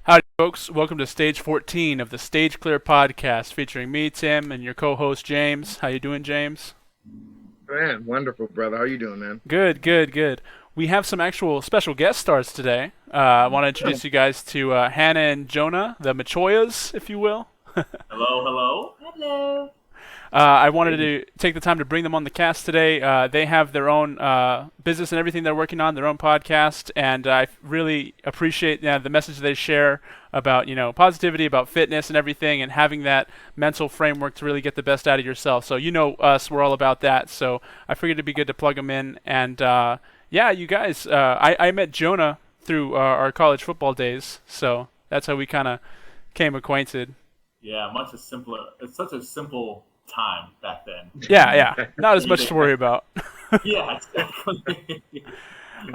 Howdy, folks. Welcome to Stage 14 of the Stage Clear podcast, featuring me, Tim, and your co-host, James. How you doing, James? Man, wonderful, brother. How you doing, man? Good, good, good. We have some actual special guest stars today. I want to Oh, introduce you guys to Hannah and Jonah, the Machoyas, if you will. Hello, hello. Hello. I wanted to take the time to bring them on the cast today. They have their own business and everything they're working on, their own podcast, and I really appreciate the message they share about positivity, about fitness and everything, and having that mental framework to really get the best out of yourself. So you know us, we're all about that. So I figured it'd be good to plug them in. And yeah, you guys, I met Jonah through our college football days, so that's how we kind of came acquainted. Yeah, much as simpler. It's such a simple time back then. Yeah, yeah, not as much to worry about. Yeah, exactly.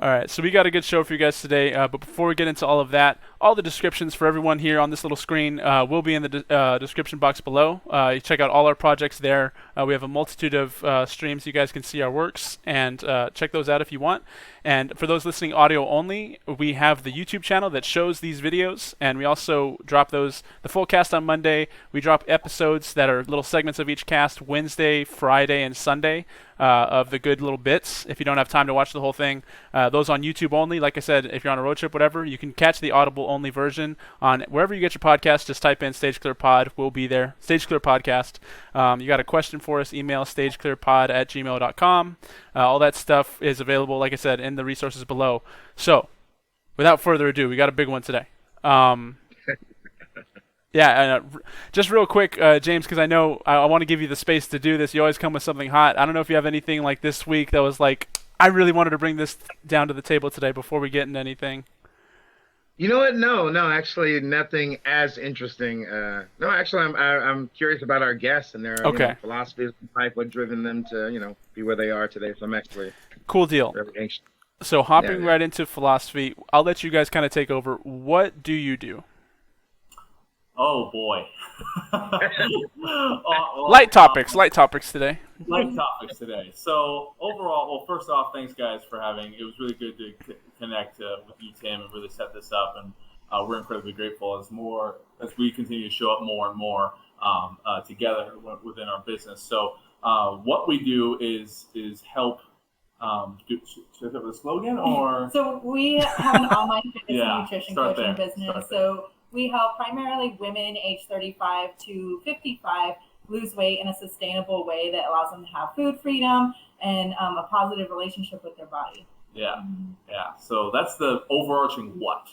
All right, so we got a good show for you guys today. But before we get into all of that, all the descriptions for everyone here on this little screen will be in the description box below. You check out all our projects there. We have a multitude of streams you guys can see our works, and check those out if you want. And for those listening audio only, we have the YouTube channel that shows these videos, and we also drop the full cast on Monday. We drop episodes that are little segments of each cast Wednesday, Friday, and Sunday of the good little bits. If you don't have time to watch the whole thing, those on YouTube only. Like I said, if you're on a road trip, whatever, you can catch the Audible only version on wherever you get your podcast. Just type in Stage Clear Pod. We'll be there. Stage Clear Podcast. You got a question for us, email stageclearpod@gmail.com. All that stuff is available, like I said, in the resources below. So, without further ado, we got a big one today. Yeah, just real quick, James, because I know I want to give you the space to do this. You always come with something hot. I don't know if you have anything like this week that was like, I really wanted to bring this down to the table today before we get into anything. you know what? No, actually, nothing as interesting. No, actually, I'm curious about our guests and their Okay, philosophies in life, what driven them to be where they are today. So I'm actually cool deal. very anxious. So Yeah, hopping yeah. right into philosophy, I'll let you guys kind of take over. What do you do? Oh boy. Light topics today. Light topics today. So overall, well, first off, thanks guys for having. It was really good to connect with you, Tim, and really set this up. And we're incredibly grateful as we continue to show up more and more together within our business. So what we do is help. Should I have the slogan or? So we have an online fitness and Yeah, nutrition start coaching there. business. Start there. So we help primarily women aged 35 to 55 lose weight in a sustainable way that allows them to have food freedom and a positive relationship with their body. Yeah, yeah. So that's the overarching what,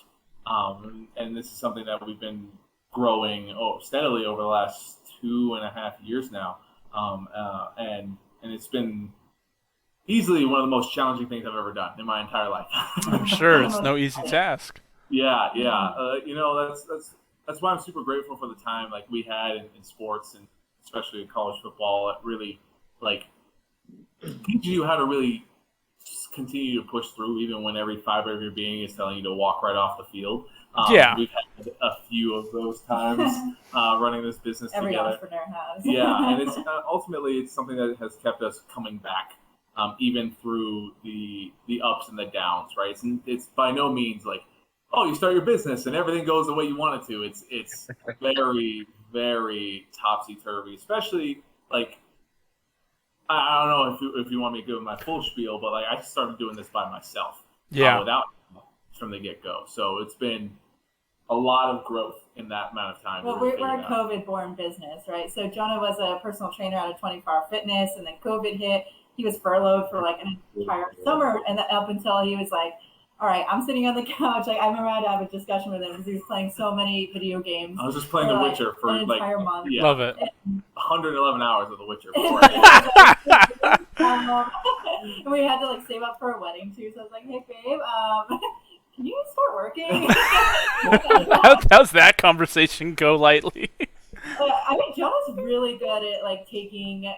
and this is something that we've been growing steadily over the last 2.5 years now, and it's been easily one of the most challenging things I've ever done in my entire life. I'm sure it's no easy task. Yeah, yeah. That's why I'm super grateful for the time like we had in sports and especially in college football. It really like teaches you how to really just continue to push through even when every fiber of your being is telling you to walk right off the field. Yeah. We've had a few of those times running this business Every together. entrepreneur has. Yeah, and it's ultimately it's something that has kept us coming back, even through the ups and the downs. Right? It's by no means like, oh, you start your business and everything goes the way you want it to. It's very very topsy turvy, especially like I don't know if you want me to give my full spiel, but like I started doing this by myself, Yeah. without from the get go. So it's been a lot of growth in that amount of time. Well, we're a COVID-born business, right? So Jonah was a personal trainer out of 24 Hour Fitness, and then COVID hit. He was furloughed for like an entire summer, and up until he was like, all right, I'm sitting on the couch. Like I remember I had to have a discussion with him because he was playing so many video games. I was just playing for, The like, Witcher for an like entire month. yeah, Love it. 111 hours of The Witcher. Before I And we had to like save up for a wedding too. So I was like, hey babe, can you start working? How's that conversation go lightly? I mean, Jonah's really good at like taking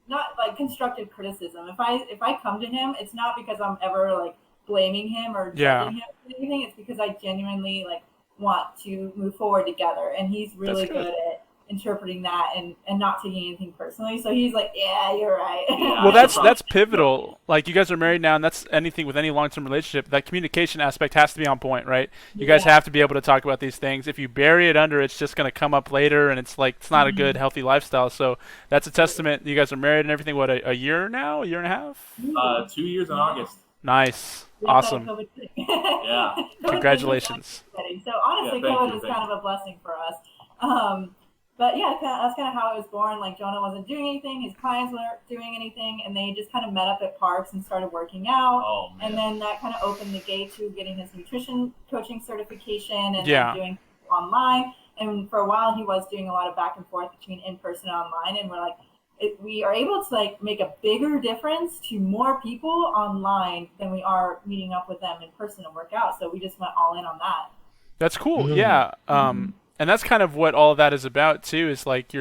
not like constructive criticism. If I come to him, it's not because I'm ever like blaming him or Yeah. judging him for anything. It's because I genuinely like want to move forward together, and he's really That's good. good interpreting that and not taking anything personally. So he's like, yeah, you're right. Yeah. Well, that's pivotal. Like, you guys are married now, and that's anything with any long-term relationship. That communication aspect has to be on point, right? You guys have to be able to talk about these things. If you bury it under, it's just going to come up later, and it's like it's not a good, healthy lifestyle. So that's a testament. You guys are married and everything. What, a year now? A year and a half? 2 years in August. Nice. Awesome. Yeah. Congratulations. So honestly, COVID was kind of a blessing for us. But yeah, that's kind of how it was born. Like, Jonah wasn't doing anything, his clients weren't doing anything, and they just kind of met up at parks and started working out. Oh, man. And then that kind of opened the gate to getting his nutrition coaching certification and then doing online. And for a while, he was doing a lot of back and forth between in-person and online. And we're like, we are able to like make a bigger difference to more people online than we are meeting up with them in person and work out. So we just went all in on that. That's cool. Yeah. And that's kind of what all of that is about too, is like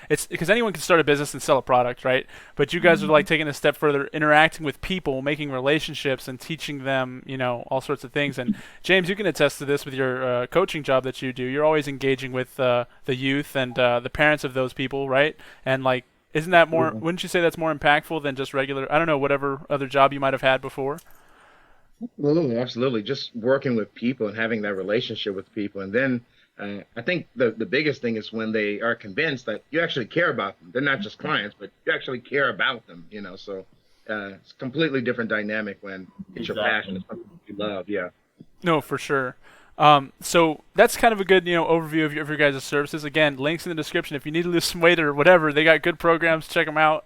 it's because anyone can start a business and sell a product, right? But you guys are like taking a step further, interacting with people, making relationships and teaching them, all sorts of things. And James, you can attest to this with your coaching job that you do. You're always engaging with the youth and the parents of those people, right? And like, isn't that more, wouldn't you say that's more impactful than just regular, I don't know, whatever other job you might have had before? Absolutely. Just working with people and having that relationship with people. And then I think the biggest thing is when they are convinced that you actually care about them. They're not just clients, but you actually care about them, So it's a completely different dynamic when it's your passion, it's something you love. Yeah. No, for sure. So that's kind of a good, overview of your guys' services. Again, links in the description. If you need to lose some weight or whatever, they got good programs. Check them out.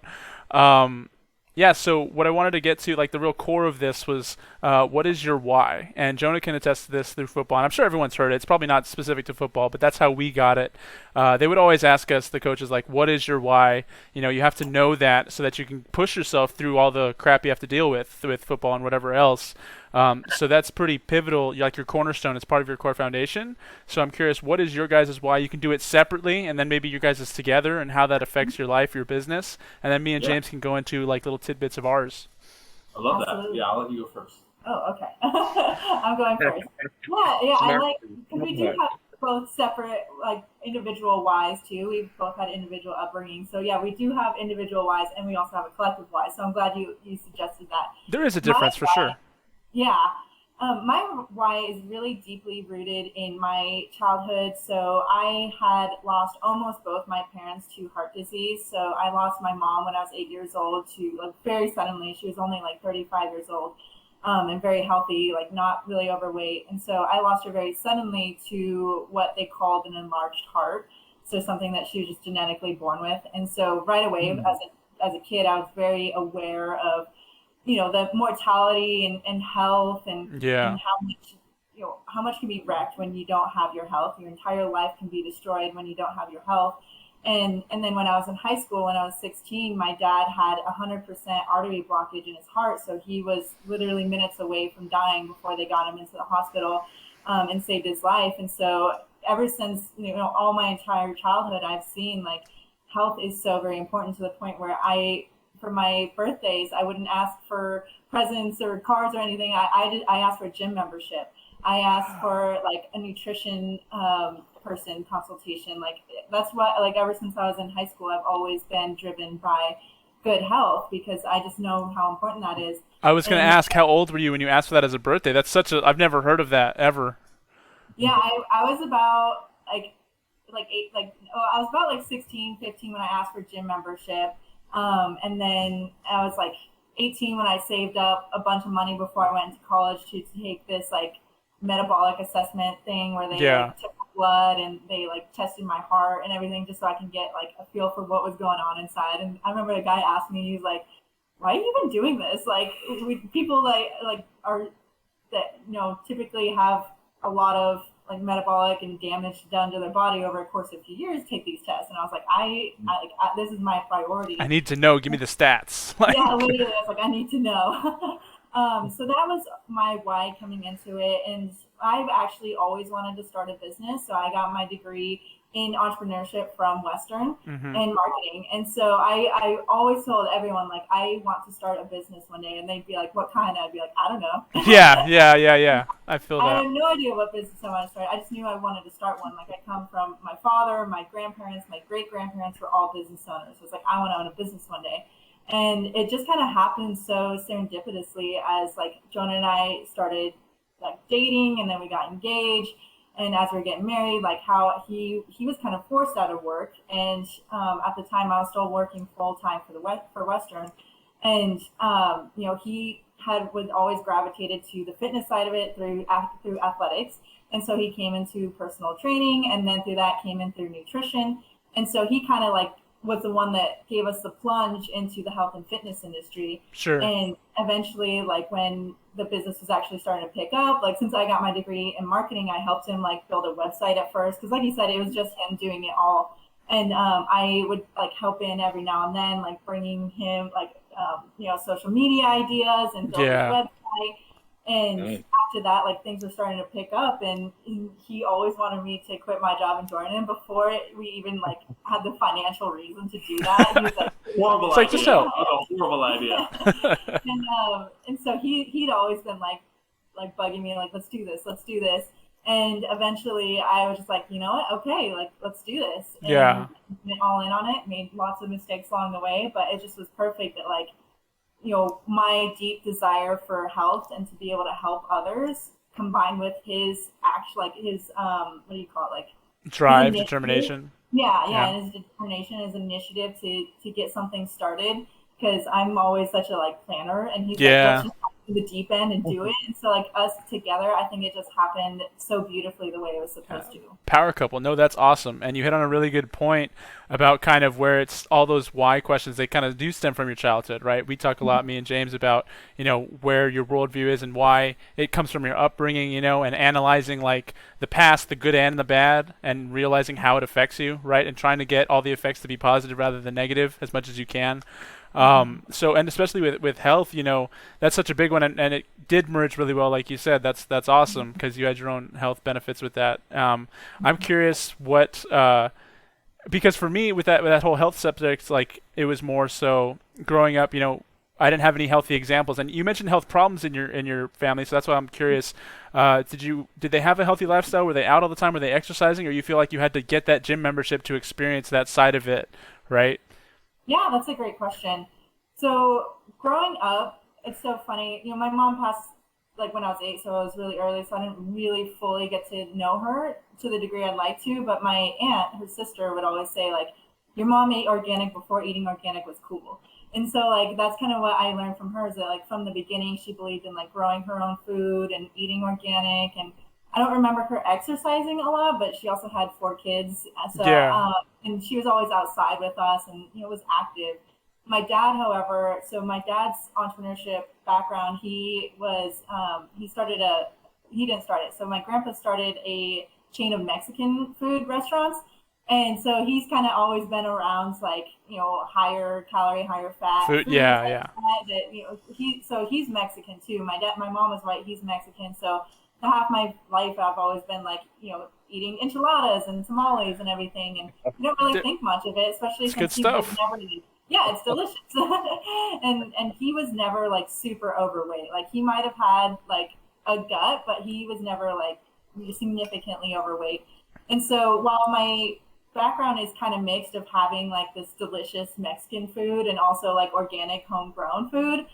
Yeah, so what I wanted to get to, like the real core of this was, what is your why? And Jonah can attest to this through football. And I'm sure everyone's heard it. It's probably not specific to football, but that's how we got it. They would always ask us, the coaches, like, what is your why? You have to know that so that you can push yourself through all the crap you have to deal with football and whatever else. So that's pretty pivotal, like your cornerstone. It's part of your core foundation. So I'm curious, what is your guys' why? You can do it separately, and then maybe your guys' is together, and how that affects your life, your business. And then me and James can go into like little tidbits of ours. I love that. Yeah, I'll let you go first. Oh, okay. I'm going first. Yeah. I like, we do have both separate, like, individual whys too. We've both had individual upbringing. So yeah, we do have individual whys, and we also have a collective why. So I'm glad you suggested that. There is a difference for sure. Yeah. My why is really deeply rooted in my childhood. So I had lost almost both my parents to heart disease. So I lost my mom when I was 8 years old to, like, very suddenly. She was only like 35 years old, and very healthy, like not really overweight. And so I lost her very suddenly to what they called an enlarged heart. So something that she was just genetically born with. And so right away, as a kid, I was very aware of, the mortality and health and how much can be wrecked when you don't have your health. Your entire life can be destroyed when you don't have your health. And then when I was in high school, when I was 16, my dad had 100% artery blockage in his heart. So he was literally minutes away from dying before they got him into the hospital and saved his life. And so ever since, all my entire childhood, I've seen like health is so very important, to the point where for my birthdays, I wouldn't ask for presents or cards or anything. I asked for a gym membership. I asked for like a nutrition person consultation. Like, that's what, like, ever since I was in high school, I've always been driven by good health, because I just know how important that is. I was going to ask, how old were you when you asked for that as a birthday? That's I've never heard of that ever. Yeah, I was about I was about like 16, 15 when I asked for gym membership. And then I was like 18 when I saved up a bunch of money before I went into college to take this like metabolic assessment thing where they like, took my blood and they like tested my heart and everything, just so I can get like a feel for what was going on inside. And I remember a guy asked me, he was like, why are you even doing this? Like, people like are that, typically have a lot of like metabolic and damage done to their body over a course of a few years, take these tests. And I was like, this is my priority. I need to know. Give me the stats. Yeah, literally, I was like, I need to know. So that was my why coming into it. And I've actually always wanted to start a business. So I got my degree in entrepreneurship from Western and marketing. And so I always told everyone, like, I want to start a business one day. And they'd be like, what kind? I'd be like, I don't know. Yeah. I feel I that. have no idea what business I want to start. I just knew I wanted to start one. Like, I come from my father, my grandparents, my great-grandparents were all business owners. So it's like, I want to own a business one day. And it just kind of happened so serendipitously as, like, Jonah and I started, like, dating, and then we got engaged. And as we were getting married, like, how he was kind of forced out of work. And at the time, I was still working full-time for Western. And, he was always gravitated to the fitness side of it through athletics. And so he came into personal training, and then through that came in through nutrition. And so he kind of, like, was the one that gave us the plunge into the health and fitness industry. Sure. And eventually, like, when the business was actually starting to pick up, like, since I got my degree in marketing, I helped him, like, build a website at first. Because, like you said, it was just him doing it all. And I would, like, help in every now and then, like, bringing him, like, social media ideas and building his website. And after that, like, things were starting to pick up, and he always wanted me to quit my job and join him before we even, like, had the financial reason to do that. He was like, horrible it's like, idea. just help. Horrible idea. And so he'd always been like bugging me, like, let's do this. And eventually I was just like, you know what? Okay, like, let's do this. And went all in on it, made lots of mistakes along the way, but it just was perfect that, like, my deep desire for health and to be able to help others combined with his what do you call it? Like, drive, determination. Yeah. And his determination, his initiative to get something started, because I'm always such a, like, planner, and he's like, let's just to the deep end and do it. And so, like, us together, I think it just happened so beautifully the way it was supposed to. Power couple. No, that's awesome. And you hit on a really good point about kind of where it's all those why questions, they kind of do stem from your childhood, right? We talk a lot, me and James, about, where your worldview is and why it comes from your upbringing, and analyzing, like, the past, the good and the bad, and realizing how it affects you, right? And trying to get all the effects to be positive rather than negative as much as you can. So, and especially with health, that's such a big one, and it did merge really well, like you said. That's awesome, because you had your own health benefits with that. I'm curious what, because for me with that whole health subject, like, it was more so growing up, I didn't have any healthy examples, and you mentioned health problems in your family, so that's why I'm curious. Did they have a healthy lifestyle? Were they out all the time? Were they exercising, or you feel like you had to get that gym membership to experience that side of it, right? Yeah, that's a great question. So growing up, it's so funny. My mom passed, like, when I was 8, so I was really early, so I didn't really fully get to know her to the degree I'd like to. But my aunt, her sister, would always say, like, your mom ate organic before eating organic was cool. And so, like, that's kind of what I learned from her, is that, like, from the beginning, she believed in, like, growing her own food and eating organic. And I don't remember her exercising a lot, but she also had 4 kids. So, and she was always outside with us and, was active. My dad, however, so my dad's entrepreneurship background, he didn't start it. So my grandpa started a chain of Mexican food restaurants. And so he's kind of always been around, like, higher calorie, higher fat food. He's Mexican too. My mom was white, he's Mexican. So half my life I've always been, like, eating enchiladas and tamales and everything, and you don't really think much of it, especially since he was never. Yeah, it's delicious. and he was never, like, super overweight. Like, he might have had, like, a gut, but he was never, like, significantly overweight. And so while my background is kind of mixed of having, like, this delicious Mexican food and also, like, organic homegrown food,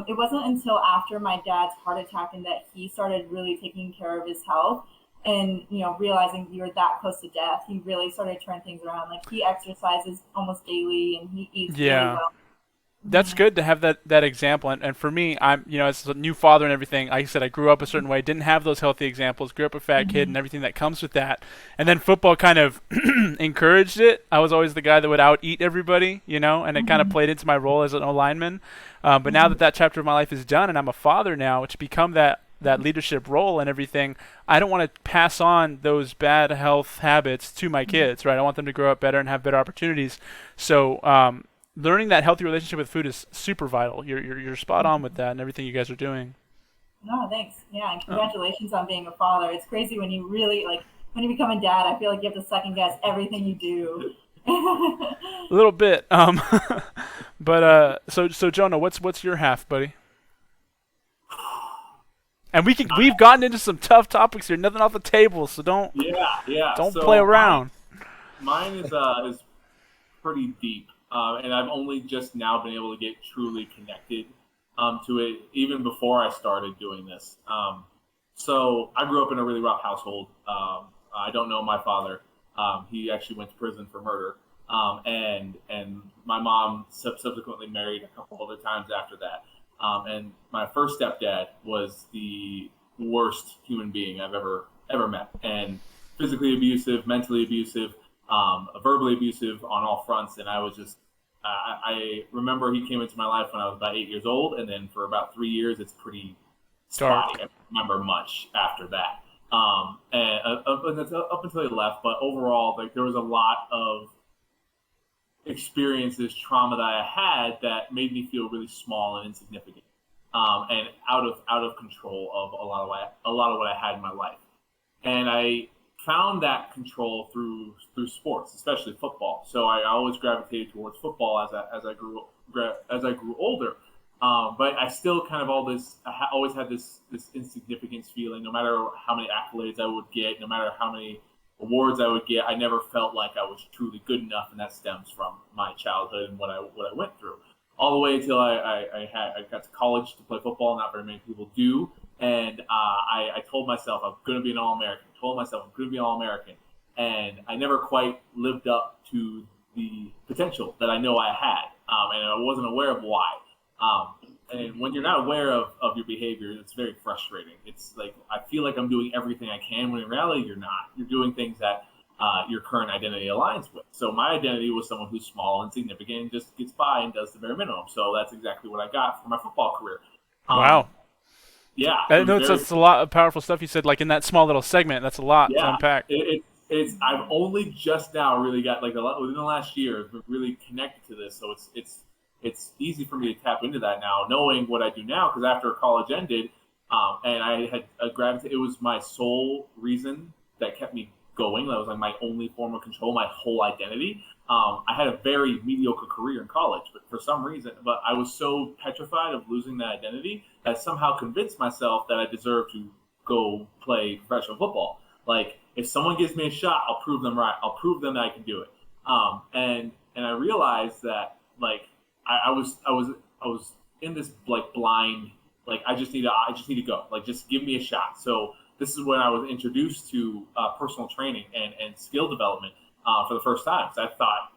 it wasn't until after my dad's heart attack and that he started really taking care of his health and, realizing you were that close to death, he really started to turn things around. Like, he exercises almost daily and he eats really well. That's good to have that example. And for me, I'm, as a new father and everything, like I said, I grew up a certain way, didn't have those healthy examples, grew up a fat kid and everything that comes with that. And then football kind of encouraged it. I was always the guy that would out-eat everybody, and it kind of played into my role as an O-lineman. But now that chapter of my life is done and I'm a father now, to become that leadership role and everything, I don't want to pass on those bad health habits to my kids, right? I want them to grow up better and have better opportunities. So, learning that healthy relationship with food is super vital. You're spot on with that and everything you guys are doing. No, thanks. Yeah, and congratulations on being a father. It's crazy when you really when you become a dad. I feel like you have to second guess everything you do. A little bit. But so Jonah, what's your half, buddy? And we've gotten into some tough topics here. Nothing off the table, so don't So play around. Mine is pretty deep, and I've only just now been able to get truly connected to it, even before I started doing this. So I grew up in a really rough household. I don't know my father. He actually went to prison for murder, and my mom subsequently married a couple other times after that. And my first stepdad was the worst human being I've ever met, and physically abusive, mentally abusive, verbally abusive on all fronts. And I was just, I remember he came into my life when I was about 8 years old, and then for about 3 years, it's pretty spotty. I don't remember much after that. And up until he left, but overall, like there was a lot of experiences, trauma that I had that made me feel really small and insignificant, and out of control of a lot of what I had in my life. And I found that control through sports, especially football. So I always gravitated towards football as I grew older. But I still kind of always had this insignificance feeling. No matter how many accolades I would get, no matter how many awards I would get, I never felt like I was truly good enough, and that stems from my childhood and what I went through, all the way until I got to college to play football. Not very many people do, and I told myself I'm going to be an All-American. And I never quite lived up to the potential that I know I had, and I wasn't aware of why. And when you're not aware of your behavior, it's very frustrating. It's like I feel like I'm doing everything I can, when in reality you're not. You're doing things that your current identity aligns with. So my identity was someone who's small and insignificant and just gets by and does the bare minimum. So that's exactly what I got for my football career. Wow. Yeah. I know it's a lot of powerful stuff you said, like in that small little segment. That's a lot to unpack. I've only just now really got within the last year I've been really connected to this. So it's easy for me to tap into that now, knowing what I do now, because after college ended, and I had it was my sole reason that kept me going. That was like my only form of control, my whole identity. I had a very mediocre career in college, but for some reason, I was so petrified of losing that identity that I somehow convinced myself that I deserved to go play professional football. Like, if someone gives me a shot, I'll prove them right. I'll prove them that I can do it. And I realized that I was in this blind, I just need to go, just give me a shot. So this is when I was introduced to personal training and skill development for the first time. So I thought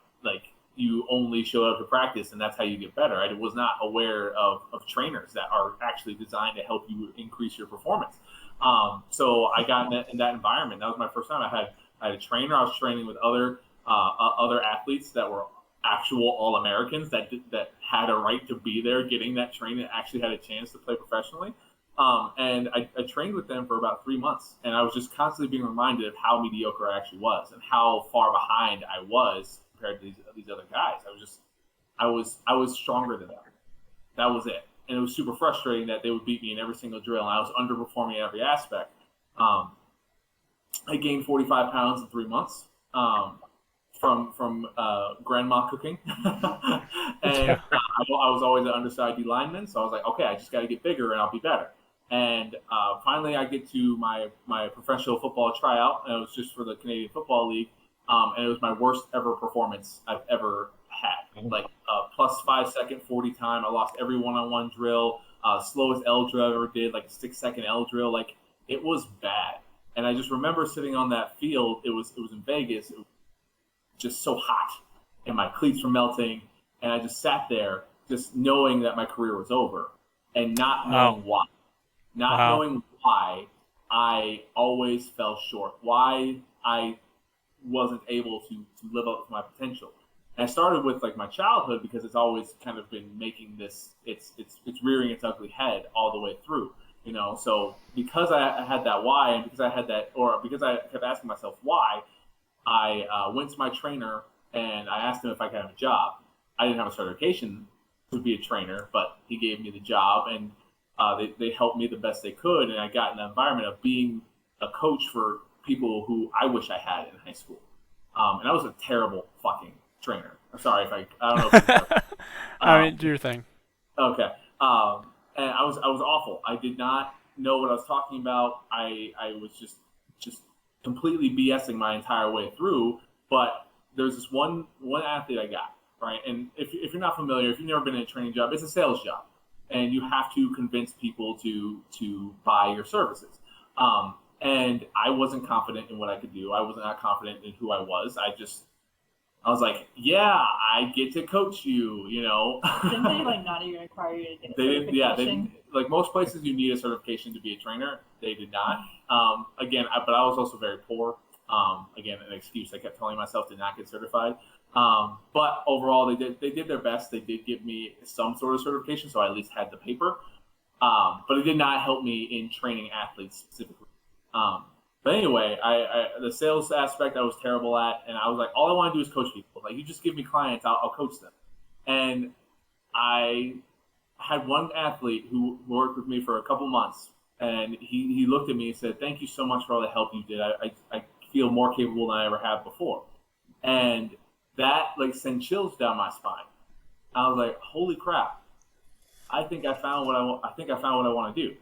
you only show up to practice and that's how you get better. I was not aware of trainers that are actually designed to help you increase your performance. So I got in that environment. That was my first time. I had a trainer. I was training with other athletes that were actual All-Americans that had a right to be there getting that training, actually had a chance to play professionally. And I trained with them for about 3 months, and I was just constantly being reminded of how mediocre I actually was and how far behind I was compared to these other guys. I was stronger than them. That was it. And it was super frustrating that they would beat me in every single drill, and I was underperforming in every aspect. I gained 45 pounds in 3 months. From grandma cooking, and I was always an undersized lineman, so I was like, okay, I just got to get bigger and I'll be better. And finally, I get to my professional football tryout, and it was just for the Canadian Football League, and it was my worst ever performance I've ever had. Plus 5 second 40 time. I lost every one-on-one drill. Slowest L drill I ever did, a 6 second L drill. It was bad. And I just remember sitting on that field. It was in Vegas. It was just so hot, and my cleats were melting, and I just sat there just knowing that my career was over and not knowing why. Knowing why I always fell short, why I wasn't able to live up to my potential. And I started with my childhood, because it's always kind of been making this, it's rearing its ugly head all the way through, So because I had that why, and because I kept asking myself why, I went to my trainer and I asked him if I could have a job. I didn't have a certification to be a trainer, but he gave me the job, and they helped me the best they could, and I got in the environment of being a coach for people who I wish I had in high school. And I was a terrible fucking trainer. I'm sorry if I don't know if I mean, do your thing. Okay. And I was awful. I did not know what I was talking about. I was just completely BSing my entire way through. But there's this one athlete I got, right? And if you're not familiar, if you've never been in a training job, it's a sales job, and you have to convince people to buy your services. And I wasn't confident in what I could do. I was not confident in who I was. I was like, yeah, I get to coach you, you know. Didn't they like not even require you to get a certification? Yeah, they didn't. Like most places, you need a certification to be a trainer. They did not. But I was also very poor. Again, an excuse I kept telling myself to not get certified. But overall, they did their best. They did give me some sort of certification, so I at least had the paper. But it did not help me in training athletes specifically. But anyway, the sales aspect I was terrible at, and I was like, all I want to do is coach people. Like, you just give me clients, I'll coach them. And I had one athlete who worked with me for a couple months, and he looked at me and said, "Thank you so much for all the help you did. I feel more capable than I ever have before." And that like sent chills down my spine. I was like, "Holy crap! I think I found what I want to do."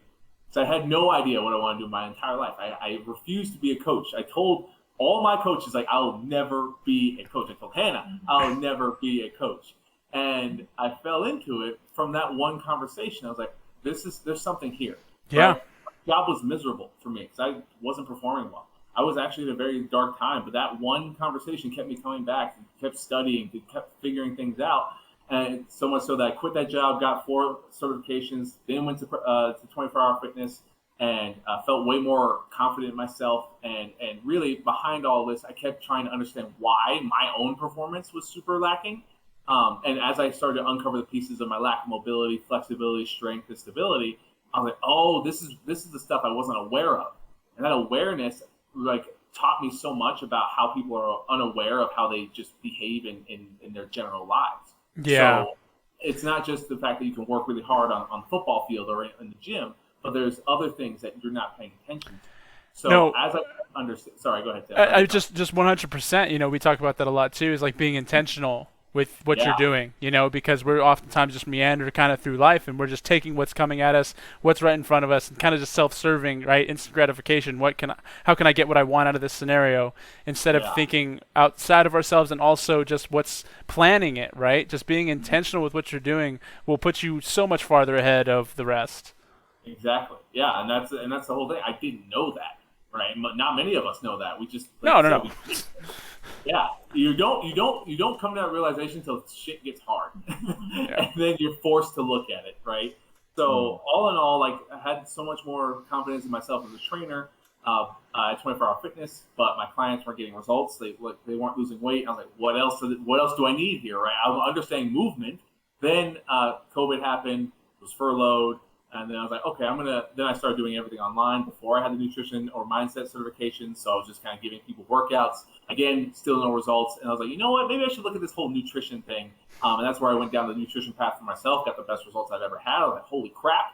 So I had no idea what I want to do my entire life. I refused to be a coach. I told all my coaches, like, I'll never be a coach. I told Hannah, I'll never be a coach. And I fell into it from that one conversation. I was like, there's something here. Yeah. But my job was miserable for me because I wasn't performing well. I was actually at a very dark time, but that one conversation kept me coming back, and kept studying, kept figuring things out. And so much so that I quit that job, got 4 certifications, then went to 24-hour fitness, and felt way more confident in myself. And really behind all this, I kept trying to understand why my own performance was super lacking. And as I started to uncover the pieces of my lack of mobility, flexibility, strength, and stability, I was like, oh, this is the stuff I wasn't aware of. And that awareness like taught me so much about how people are unaware of how they just behave in their general lives. Yeah. So it's not just the fact that you can work really hard on the football field or in the gym, but there's other things that you're not paying attention to. So No. as I understand, sorry, go ahead, Ted. I just 100%, you know, we talk about that a lot too, is like being intentional with what you're doing, you know, because we're oftentimes just meander kind of through life, and we're just taking what's coming at us, what's right in front of us, and kind of just self-serving, right? Instant gratification. How can I get what I want out of this scenario, instead of thinking outside of ourselves, and also just what's planning it, right? Just being intentional with what you're doing will put you so much farther ahead of the rest. Exactly. Yeah, and that's the whole thing. I didn't know that, right? Not many of us know that. We just No. Yeah, you don't come to that realization until shit gets hard, and then you're forced to look at it, right? So all in all, like I had so much more confidence in myself as a trainer at 24-hour fitness, but my clients weren't getting results. They weren't losing weight. I was like, what else do I need here, right? I was understanding movement. Then COVID happened, was furloughed. And then I was like, okay, then I started doing everything online before I had the nutrition or mindset certification. So I was just kind of giving people workouts. Again, still no results. And I was like, you know what? Maybe I should look at this whole nutrition thing. And that's where I went down the nutrition path for myself, got the best results I've ever had. I was like, holy crap,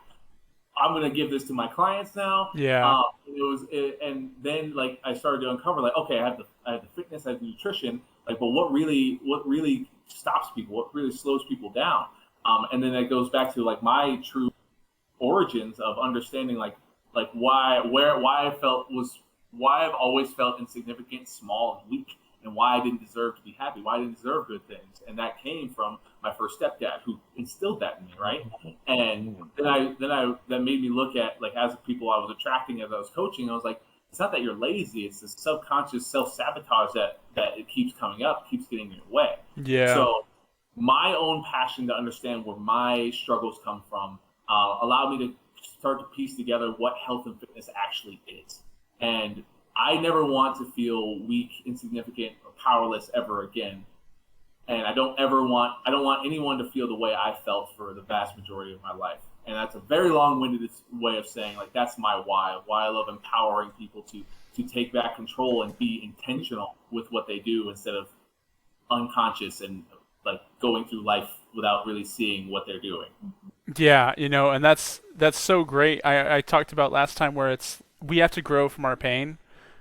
I'm going to give this to my clients now. Yeah. And then like I started to uncover like, okay, I have the fitness, I have the nutrition, like, but what really stops people? What really slows people down? And then it goes back to like my true origins of understanding like why I've always felt insignificant, small, and weak, and why I didn't deserve to be happy, why I didn't deserve good things. And that came from my first stepdad, who instilled that in me, right? And that made me look at like as people I was attracting as I was coaching, I was like, it's not that you're lazy, it's the subconscious self-sabotage that it keeps coming up, keeps getting in your way. Yeah. So my own passion to understand where my struggles come from allowed me to start to piece together what health and fitness actually is. And I never want to feel weak, insignificant, or powerless ever again. And I don't want anyone to feel the way I felt for the vast majority of my life. And that's a very long-winded way of saying, like, that's my why I love empowering people to take back control and be intentional with what they do instead of unconscious and like going through life without really seeing what they're doing. Yeah, and that's so great. I talked about last time where we have to grow from our pain,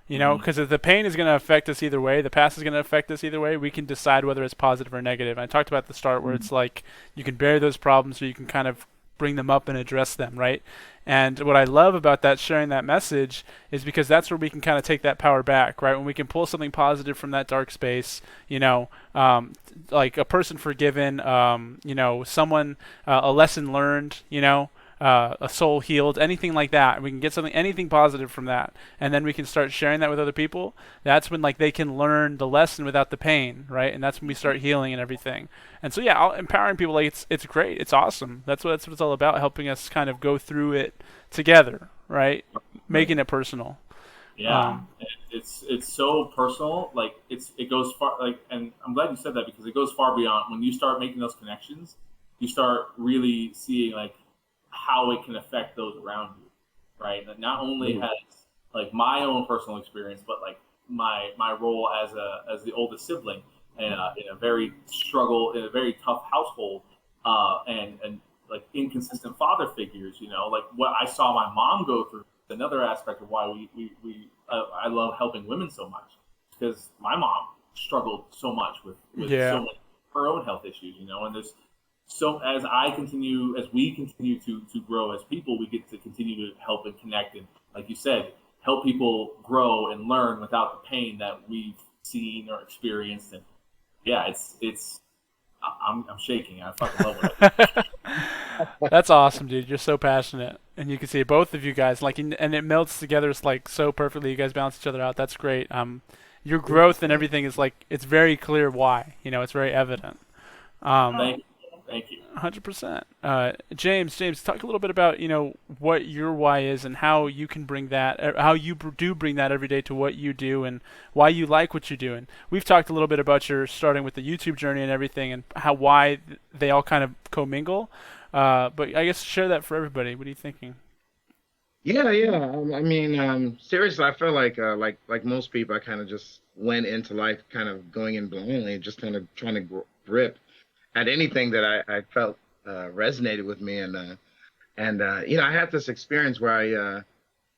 because if the pain is going to affect us either way, the past is going to affect us either way, we can decide whether it's positive or negative. I talked about at the start where it's like you can bury those problems or you can kind of bring them up and address them, right? And what I love about that, sharing that message, is because that's where we can kind of take that power back, right? When we can pull something positive from that dark space, like a person forgiven, someone, a lesson learned, a soul healed, anything like that. We can get anything positive from that, and then we can start sharing that with other people. That's when they can learn the lesson without the pain, right? And that's when we start healing and everything. And so empowering people, it's great, it's awesome. That's what it's all about, helping us kind of go through it together, right? Making it personal. Yeah, it's so personal. Like it goes far. And I'm glad you said that because it goes far beyond. When you start making those connections, you start really seeing how it can affect those around you, right? That not only has my own personal experience, but my role as the oldest sibling in a very tough household, and inconsistent father figures. What I saw my mom go through. Another aspect of why I love helping women so much, because my mom struggled so much with so many her own health issues, and there's. So as we continue to grow as people, we get to continue to help and connect and, like you said, help people grow and learn without the pain that we've seen or experienced. And yeah, I'm shaking. I fucking love it. That's awesome, dude. You're so passionate, and you can see both of you guys and it melts together. It's so perfectly. You guys balance each other out. That's great. Your growth and everything is it's very clear why. It's very evident. Thank you. 100%. James, talk a little bit about what your why is and how you can bring that, how you do bring that every day to what you do, and why you like what you do. And we've talked a little bit about your starting with the YouTube journey and everything, and why they all kind of commingle. But I guess share that for everybody. What are you thinking? Yeah. I mean, seriously, I feel like most people, I kind of just went into life kind of going in blindly, just kind of trying to grip at anything that I felt resonated with me, and I had this experience where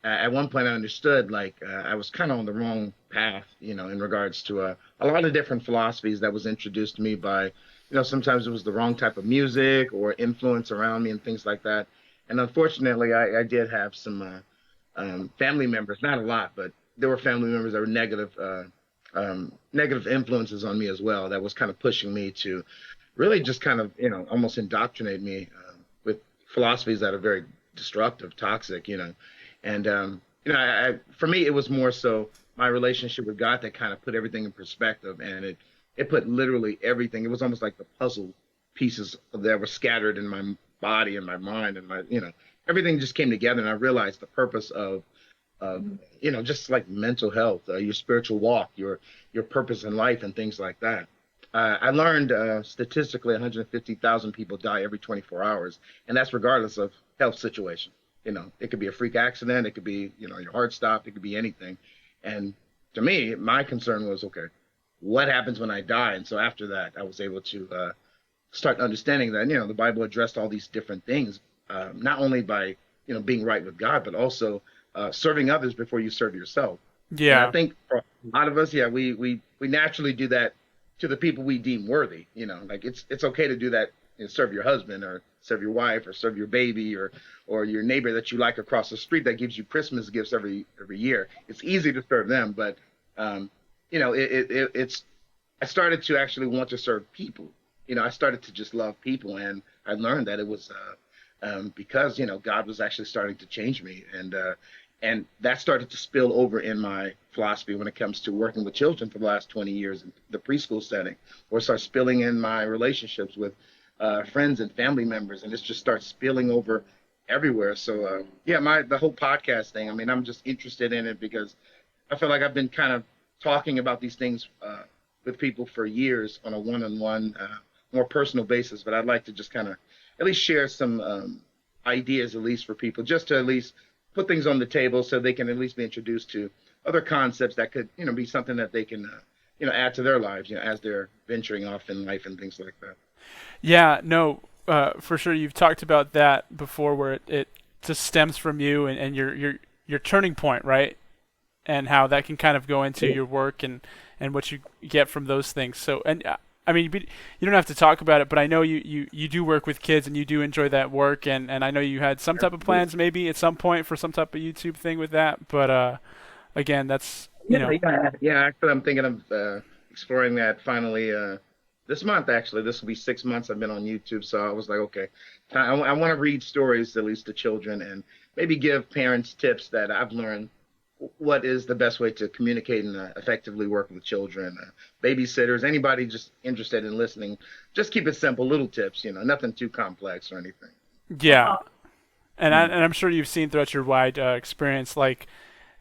at one point I understood I was kind of on the wrong path, in regards to a lot of different philosophies that was introduced to me by, sometimes it was the wrong type of music or influence around me and things like that. And unfortunately, I did have some family members, not a lot, but there were family members that were negative influences on me as well. That was kind of pushing me to really just kind of, almost indoctrinate me with philosophies that are very destructive, toxic, And, for me, it was more so my relationship with God that kind of put everything in perspective. And it put literally everything. It was almost like the puzzle pieces that were scattered in my body and my mind and my, everything just came together. And I realized the purpose of just like mental health, your spiritual walk, your purpose in life and things like that. I learned statistically 150,000 people die every 24 hours, and that's regardless of health situation. It could be a freak accident, it could be, your heart stopped, it could be anything. And to me, my concern was, okay, what happens when I die? And so after that, I was able to start understanding that, the Bible addressed all these different things, not only by, being right with God, but also serving others before you serve yourself. Yeah. And I think for a lot of us, we naturally do that to the people we deem worthy. It's okay to do that, serve your husband or serve your wife or serve your baby or your neighbor that you like across the street that gives you Christmas gifts every year. It's easy to serve them, but it's I started to actually want to serve people. I started to just love people, and I learned that it was because God was actually starting to change me, and that started to spill over in my philosophy when it comes to working with children for the last 20 years in the preschool setting, or start spilling in my relationships with friends and family members, and it just starts spilling over everywhere. So the whole podcast thing, I mean, I'm just interested in it because I feel like I've been kind of talking about these things with people for years on a one-on-one, more personal basis, but I'd like to just kind of at least share some ideas, at least for people, just to at least put things on the table so they can at least be introduced to other concepts that could, be something that they can add to their lives, as they're venturing off in life and things like that. Yeah, no, for sure. You've talked about that before, where it just stems from you and your turning point, right? And how that can kind of go into your work and what you get from those things. So, and I mean, you don't have to talk about it, but I know you do work with kids and you do enjoy that work, and I know you had some type of plans maybe at some point for some type of YouTube thing with that, but again, that's Yeah. Actually, I'm thinking of exploring that finally this month. Actually, this will be 6 months I've been on YouTube, so I was like, okay, I want to read stories at least to children and maybe give parents tips that I've learned. What is the best way to communicate and effectively work with children, babysitters, anybody just interested in listening. Just keep it simple, little tips, nothing too complex or anything. yeah. And I'm sure you've seen throughout your wide experience, like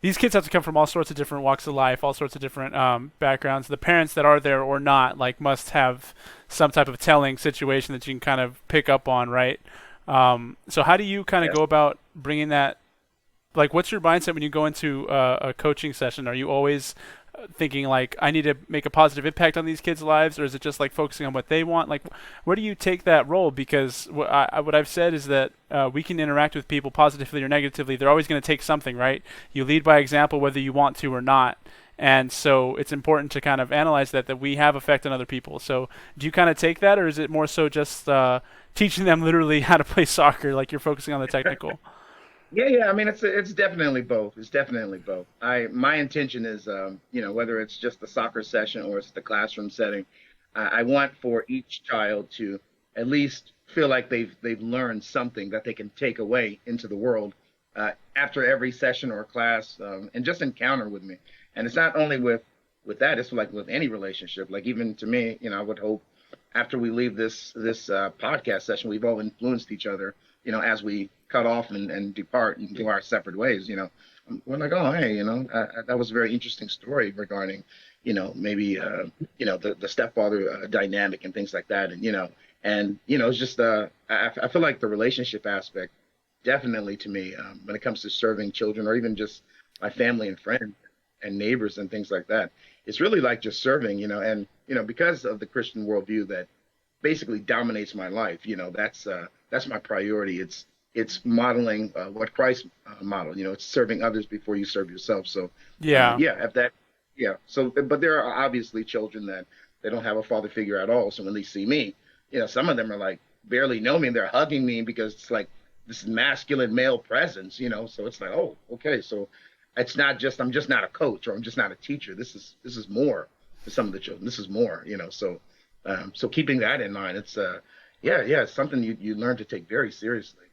these kids have to come from all sorts of different walks of life, all sorts of different backgrounds. The parents that are there or not, like, must have some type of telling situation that you can kind of pick up on, right? So how do you kind of go about bringing that? Like, what's your mindset when you go into a coaching session? Are you always thinking like, I need to make a positive impact on these kids' lives, or is it just like focusing on what they want? Like, where do you take that role? Because what I've said is that we can interact with people positively or negatively. They're always going to take something, right? You lead by example whether you want to or not. And so it's important to kind of analyze that we have effect on other people. So do you kind of take that, or is it more so just teaching them literally how to play soccer, like you're focusing on the technical? Yeah. I mean, it's definitely both. It's definitely both. My intention is, whether it's just the soccer session or it's the classroom setting, I want for each child to at least feel like they've learned something that they can take away into the world after every session or class, and just encounter with me. And it's not only with that; it's like with any relationship. Like, even to me, I would hope after we leave this podcast session, we've all influenced each other. As we cut off and depart and go our separate ways. We're like, oh, hey, that was a very interesting story regarding, maybe the stepfather dynamic and things like that, and it's just I feel like the relationship aspect definitely to me when it comes to serving children or even just my family and friends and neighbors and things like that. It's really like just serving, and because of the Christian worldview that basically dominates my life, that's my priority. It's modeling what Christ modeled. It's serving others before you serve yourself. So So, but there are obviously children that they don't have a father figure at all. So when they see me, some of them are like barely know me and they're hugging me because it's like this masculine male presence. So it's like, oh, okay. So it's not just I'm just not a coach or I'm just not a teacher. This is more to some of the children. This is more. So keeping that in mind, it's it's something you learn to take very seriously.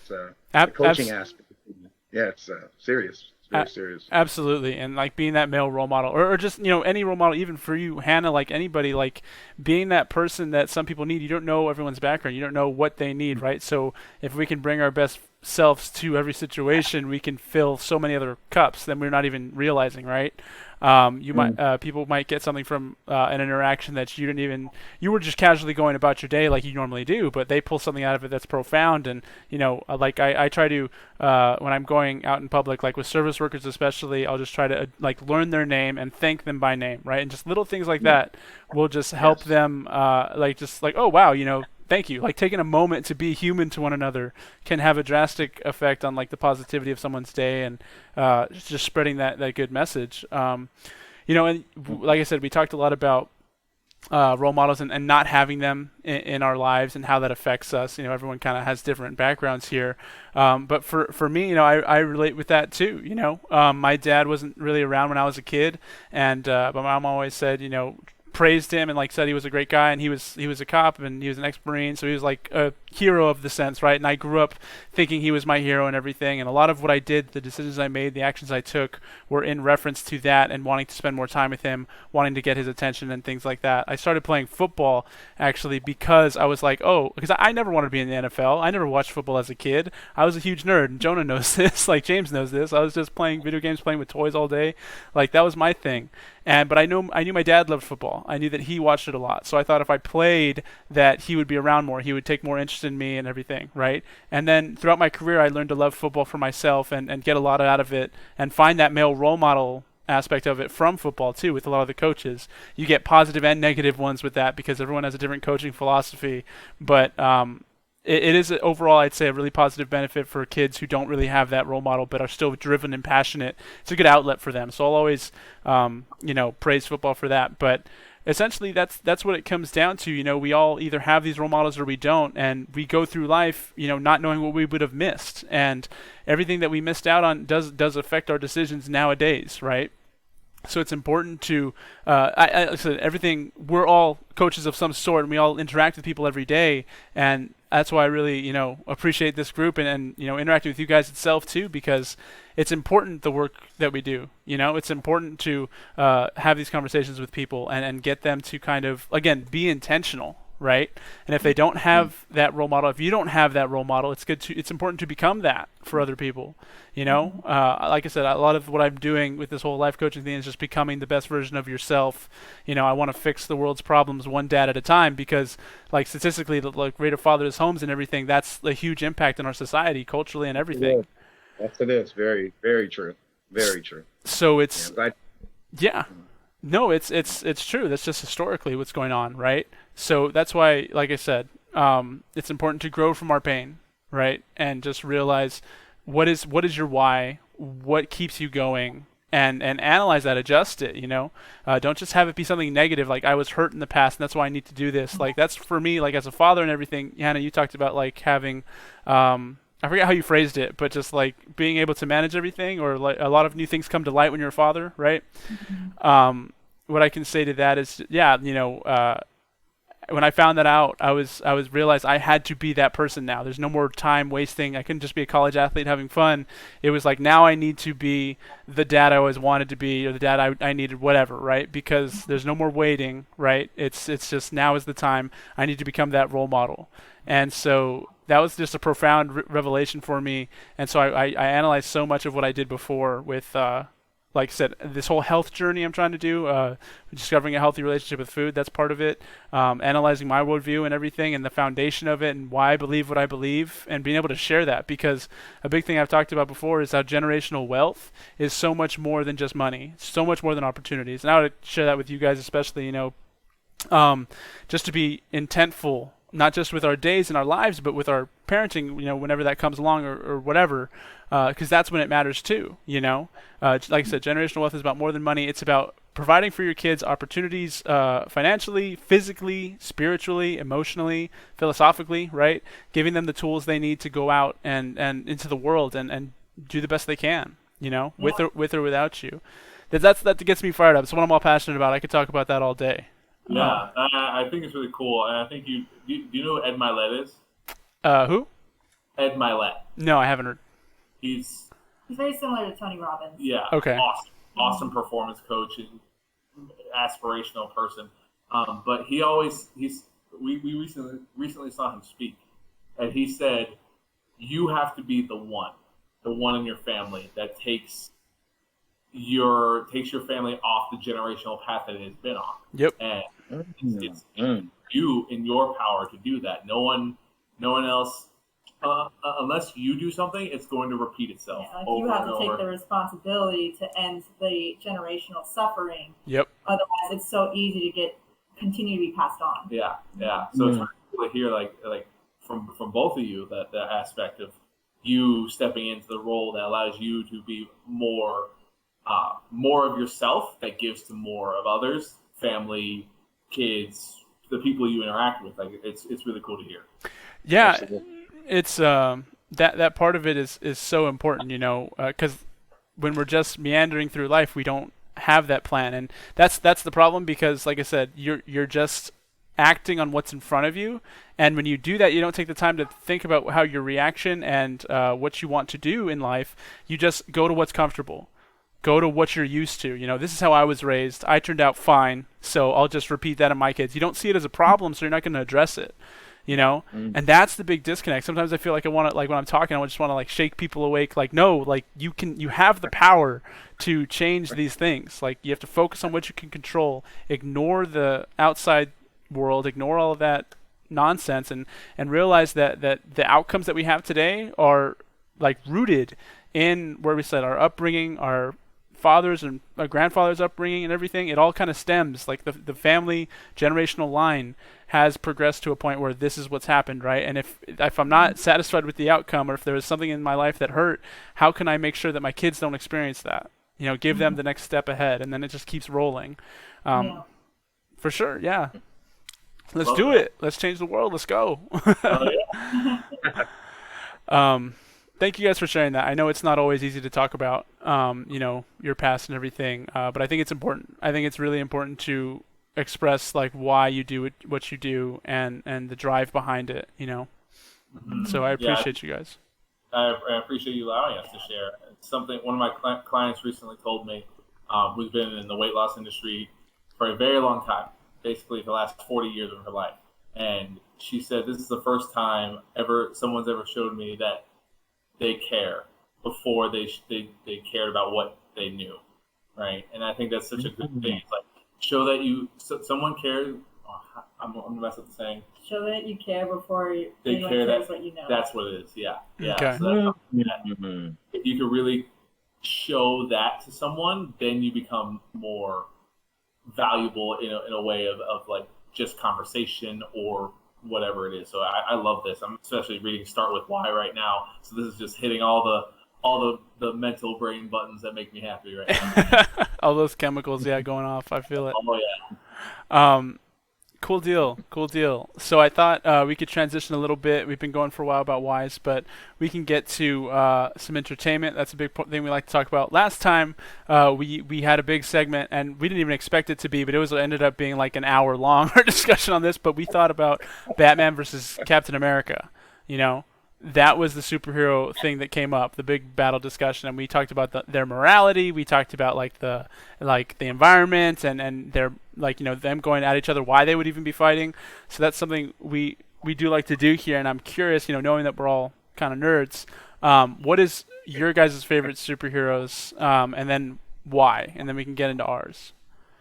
It's the coaching aspect. Yeah, it's serious. It's very serious. Absolutely. And like being that male role model or just, any role model, even for you, Hannah, like anybody, like being that person that some people need. You don't know everyone's background. You don't know what they need, right? So if we can bring our best selves to every situation, we can fill so many other cups that we're not even realizing, right? People might get something from an interaction that you were just casually going about your day like you normally do, but they pull something out of it that's profound. And like I try to when I'm going out in public, like with service workers especially, I'll just try to like learn their name and thank them by name, right? And just little things like that will just help them oh wow, thank you. Like taking a moment to be human to one another can have a drastic effect on like the positivity of someone's day and just spreading that good message. And like I said, we talked a lot about role models and not having them in our lives and how that affects us. Everyone kind of has different backgrounds here. But for me, I relate with that too. My dad wasn't really around when I was a kid, and my mom always said, praised him and like said he was a great guy, and he was a cop and he was an ex-Marine, so he was like a hero of the sense, right? And I grew up thinking he was my hero and everything, and a lot of what I did, the decisions I made, the actions I took were in reference to that and wanting to spend more time with him, wanting to get his attention and things like that. I started playing football actually because I was like, because I never wanted to be in the NFL. I never watched football as a kid. I was a huge nerd, and Jonah knows this, like James knows this. I was just playing video games, playing with toys all day. Like that was my thing. But I knew my dad loved football. I knew that he watched it a lot. So I thought if I played, that he would be around more. He would take more interest in me and everything, right? And then throughout my career, I learned to love football for myself and get a lot out of it and find that male role model aspect of it from football too, with a lot of the coaches. You get positive and negative ones with that because everyone has a different coaching philosophy. But it is overall, I'd say, a really positive benefit for kids who don't really have that role model but are still driven and passionate. It's a good outlet for them. So I'll always, praise football for that. But essentially, that's what it comes down to. We all either have these role models or we don't, and we go through life, not knowing what we would have missed. And everything that we missed out on does affect our decisions nowadays, right? So it's important to, I said, everything, we're all coaches of some sort, and we all interact with people every day, and that's why I really, appreciate this group and interacting with you guys itself too, because it's important, the work that we do. It's important to have these conversations with people and get them to kind of, again, be intentional, right? And if they don't have that role model, if you don't have that role model, it's important to become that for other people. Like I said, a lot of what I'm doing with this whole life coaching thing is just becoming the best version of yourself. I want to fix the world's problems one dad at a time, because like statistically, the rate of fatherless homes and everything, that's a huge impact on our society, culturally and everything. Yes, it is. Very, very true. Very true. So it's, no, it's true. That's just historically what's going on, right? So that's why, like I said, it's important to grow from our pain, right? And just realize what is your why, what keeps you going, and analyze that, adjust it. Don't just have it be something negative, like I was hurt in the past and that's why I need to do this. Like that's for me, like as a father and everything. Hannah, you talked about like having, I forget how you phrased it, but just like being able to manage everything, or like a lot of new things come to light when you're a father, right? Mm-hmm. What I can say to that is, when I found that out, I was realized I had to be that person now. There's no more time wasting. I couldn't just be a college athlete having fun. It was like, now I need to be the dad I always wanted to be, or the dad I needed, whatever, right? Because there's no more waiting, right? It's just now is the time. I need to become that role model. And so that was just a profound revelation for me. And so I analyzed so much of what I did before with, like I said, this whole health journey I'm trying to do, discovering a healthy relationship with food, that's part of it. Analyzing my worldview and everything and the foundation of it and why I believe what I believe, and being able to share that, because a big thing I've talked about before is how generational wealth is so much more than just money, so much more than opportunities. And I would share that with you guys especially, just to be intentful, not just with our days and our lives, but with our parenting, whenever that comes along or whatever, because that's when it matters too, like I said, generational wealth is about more than money. It's about providing for your kids opportunities, financially, physically, spiritually, emotionally, philosophically, right? Giving them the tools they need to go out and into the world and do the best they can, with or without you. That gets me fired up. It's what I'm all passionate about. I could talk about that all day. Yeah, I think it's really cool, and I think do you know who Ed Milet is? Who? Ed Milet. No, I haven't heard. He's very similar to Tony Robbins. Yeah. Okay. Awesome performance coach and aspirational person. But we recently saw him speak, and he said, you have to be the one in your family that takes your family off the generational path that it has been on. Yep. And it's you in your power to do that. No one else, unless you do something, it's going to repeat itself. Yeah, you have to take the responsibility to end the generational suffering. Yep. Otherwise, it's so easy to continue to be passed on. Yeah. So it's really cool to hear, like from both of you, that aspect of you stepping into the role that allows you to be more of yourself, that gives to more of others, family, kids, the people you interact with. Like it's really cool to hear. Yeah, Absolutely. It's that part of it is so important, because when we're just meandering through life, we don't have that plan, and that's the problem, because like I said, you're just acting on what's in front of you, and when you do that, you don't take the time to think about how your reaction and what you want to do in life. You just go to what's comfortable. Go to what you're used to. This is how I was raised. I turned out fine, so I'll just repeat that in my kids. You don't see it as a problem, so you're not going to address it. And that's the big disconnect. Sometimes I feel like I want to, like when I'm talking, I just want to like shake people awake. Like, no, like you have the power to change these things. Like you have to focus on what you can control. Ignore the outside world. Ignore all of that nonsense, and realize that the outcomes that we have today are like rooted in where we said our upbringing, our father's and grandfather's upbringing and everything, it all kind of stems, like the family generational line has progressed to a point where this is what's happened, right? And if I'm not satisfied with the outcome, or if there was something in my life that hurt, how can I make sure that my kids don't experience that? You know, give them the next step ahead, and then it just keeps rolling. For sure, yeah. Let's do it. Let's change the world. Let's go. Thank you guys for sharing that. I know it's not always easy to talk about, you know, your past and everything, but I think it's important. I think it's really important to express like why you do what you do and the drive behind it, you know. So I appreciate you guys. I appreciate you allowing us to share. It's something one of my clients recently told me, who's been in the weight loss industry for a very long time, basically the last 40 years of her life. And she said, this is the first time someone's ever showed me that they care before they cared about what they knew, right? And I think that's such a good thing. It's like, show that someone cares. Oh, I'm gonna mess up the saying. Show that you care before they anyone care. cares what you know. That's what it is. Yeah. Okay. So if you can really show that to someone, then you become more valuable in a way of like just conversation or whatever it is. So I love this. I'm especially reading Start With Why right now. So this is just hitting all the mental brain buttons that make me happy right now. All those chemicals, going off. I feel it. Oh yeah. Cool deal. So I thought we could transition a little bit. We've been going for a while about whys, but we can get to some entertainment. That's a big thing we like to talk about. Last time we had a big segment, and we didn't even expect it to be, but it ended up being like an hour long our discussion on this. But we thought about Batman versus Captain America. You know, that was the superhero thing that came up, the big battle discussion, and we talked about their morality. We talked about the environment and their them going at each other, why they would even be fighting. So that's something we do like to do here, and I'm curious, knowing that we're all kind of nerds, what is your guys' favorite superheroes, and then why, and then we can get into ours.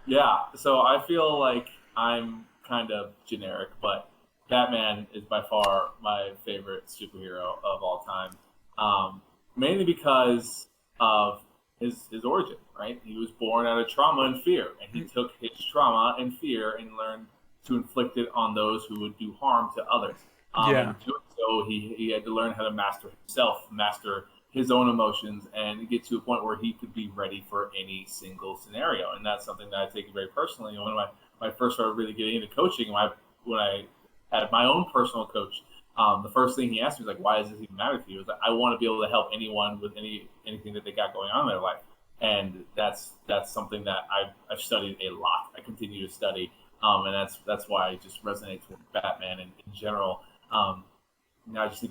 Yeah, so I feel like I'm kind of generic, but Batman is by far my favorite superhero of all time, mainly because of his origin, right? He was born out of trauma and fear, and he took his trauma and fear and learned to inflict it on those who would do harm to others. And doing so, he had to learn how to master himself, master his own emotions, and get to a point where he could be ready for any single scenario. And that's something that I take very personally. When I first started really getting into coaching, when I had my own personal coach, the first thing he asked me was like, why does this even matter to you? It was like, I want to be able to help anyone with anything that they got going on in their life. And that's something that I've studied a lot. I continue to study, and that's why it just resonates with Batman in general. Now I just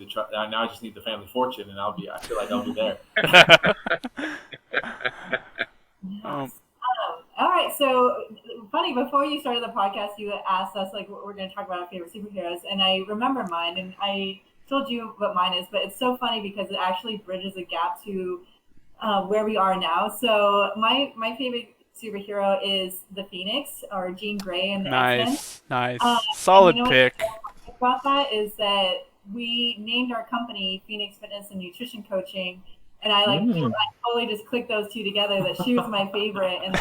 need the family fortune, and I feel like I'll be there. All right, so funny, before you started the podcast, you asked us like what we're going to talk about our favorite superheroes, and I remember mine, and I told you what mine is, but it's so funny because it actually bridges a gap to where we are now. So my favorite superhero is the Phoenix, or Jean Grey in the X-Men. Nice. Solid pick. What about that is that we named our company Phoenix Fitness and Nutrition Coaching, and I totally just clicked those two together, that she was my favorite, and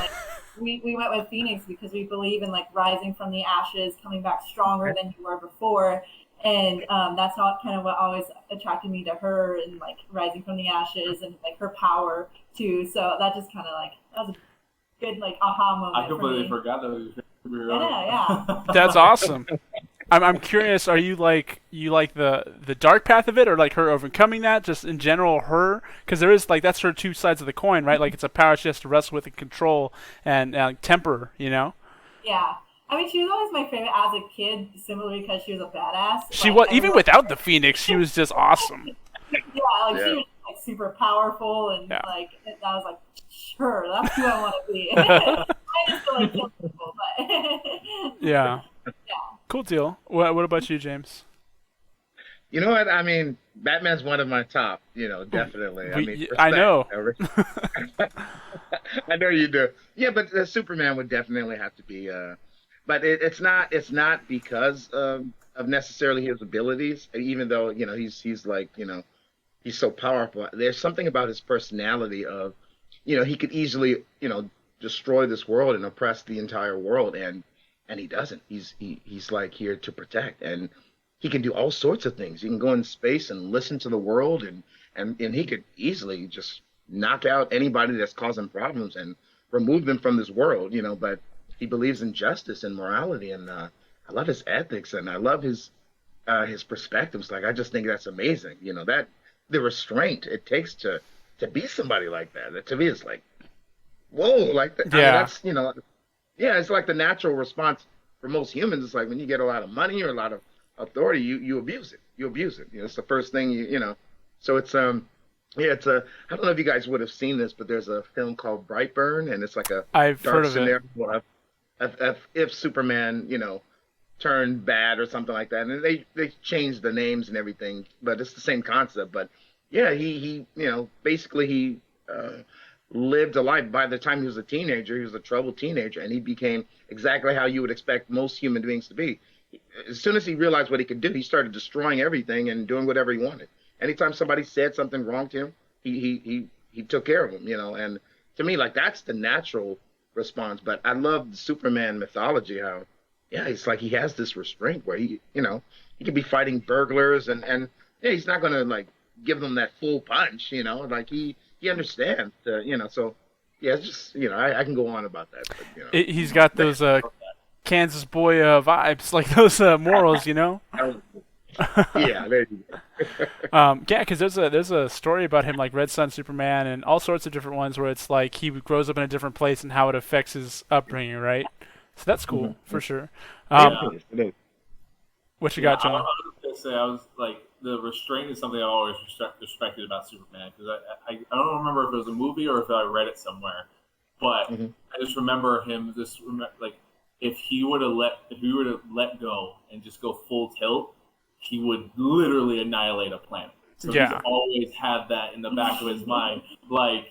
we went with Phoenix because we believe in rising from the ashes, coming back stronger than you were before. And that's kind of what always attracted me to her, and rising from the ashes and her power too. So that just kind of that was a good aha moment. I completely forgot that was superhero. Yeah. That's awesome. I'm curious. Are you the dark path of it, or her overcoming that? Just in general, her, because there is that's her two sides of the coin, right? It's a power she has to wrestle with and control and temper. Yeah. I mean, she was always my favorite as a kid, simply because she was a badass. She was, even without the Phoenix, she was just awesome. She was super powerful, and I was sure, that's who I want to be. I just feel kill people, but yeah. Cool deal. What about you, James? You know what? I mean, Batman's one of my top. Definitely. I know. I know you do. Yeah, but Superman would definitely have to be. But it's not because of necessarily his abilities, even though he's so powerful. There's something about his personality of he could easily, destroy this world and oppress the entire world, and he doesn't. He's like here to protect, and he can do all sorts of things. He can go in space and listen to the world, and he could easily just knock out anybody that's causing problems and remove them from this world, but he believes in justice and morality, and I love his ethics, and I love his perspectives. Like, I just think that's amazing. That the restraint it takes to be somebody like that. That to me is like, whoa, like that. Yeah. I mean, that's yeah, it's like the natural response for most humans. It's like when you get a lot of money or a lot of authority, you abuse it. You abuse it. It's the first thing So it's yeah, it's a. I don't know if you guys would have seen this, but there's a film called Brightburn, and it's like a I've dark heard of it. scenario if Superman, turned bad or something like that, and they changed the names and everything, but it's the same concept. But yeah, he basically he lived a life. By the time he was a teenager, he was a troubled teenager, and he became exactly how you would expect most human beings to be. As soon as he realized what he could do, he started destroying everything and doing whatever he wanted. Anytime somebody said something wrong to him, he took care of them, And to me, like, that's the natural response. But I love the Superman mythology. How, yeah, it's like he has this restraint where he could be fighting burglars, and yeah, he's not gonna like give them that full punch, Like he understands, So yeah, it's just I can go on about that, but He's got those Kansas boy vibes, like those morals, Yeah, there you go. Yeah, because there's a story about him, like Red Sun Superman and all sorts of different ones, where it's like he grows up in a different place and how it affects his upbringing, right? So that's cool for sure. It is. What you got, John? I was gonna say, I was like, the restraint is something I've always respected about Superman, because I don't remember if it was a movie or if I read it somewhere, but I just remember him like, if he were to let go and just go full tilt, he would literally annihilate a planet. So he's always had that in the back of his mind. Like,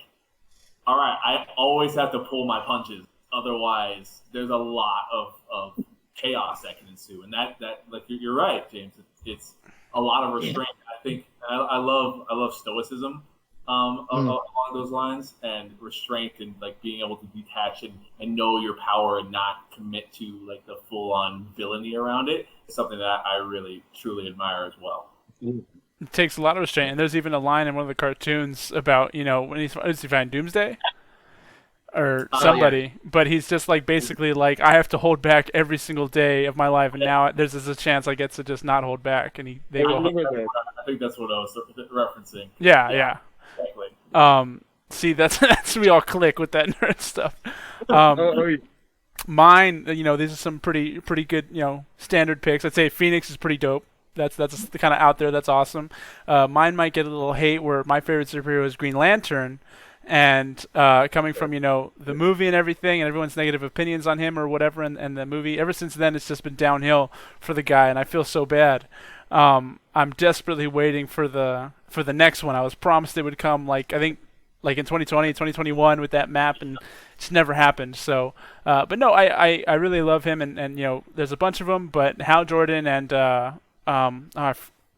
all right, I always have to pull my punches. Otherwise, there's a lot of chaos that can ensue. And that like, you're right, James. It's a lot of restraint. I think I love stoicism along those lines, and restraint, and like being able to detach and know your power and not commit to like the full-on villainy around it is something that I really truly admire as well. It takes a lot of restraint, and there's even a line in one of the cartoons about when does he find Doomsday or somebody, but he's just like basically like, I have to hold back every single day of my life, and now there's a chance I get to just not hold back, and they go. I think that's what I was referencing. Yeah. Exactly. See, that's we all click with that nerd stuff. Mine, these are some pretty good, standard picks. I'd say Phoenix is pretty dope. That's the kind of out there. That's awesome. Mine might get a little hate, where my favorite superhero is Green Lantern, and coming from the movie and everything, and everyone's negative opinions on him or whatever, and the movie. Ever since then, it's just been downhill for the guy, and I feel so bad. I'm desperately waiting for the next one. I was promised it would come, I think in 2020, 2021 with that map, and it's never happened. So, but no, I really love him, and there's a bunch of them, but Hal Jordan and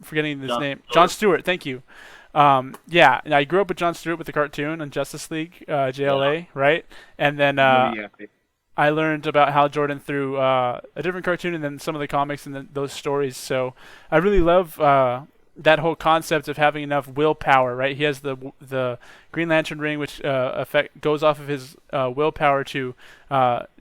forgetting his name, John Stewart. Thank you. Yeah, and I grew up with John Stewart with the cartoon on Justice League, JLA, right? And then I learned about Hal Jordan through a different cartoon, and then some of the comics and those stories. So I really love that whole concept of having enough willpower, right? He has the Green Lantern ring, which goes off of his willpower to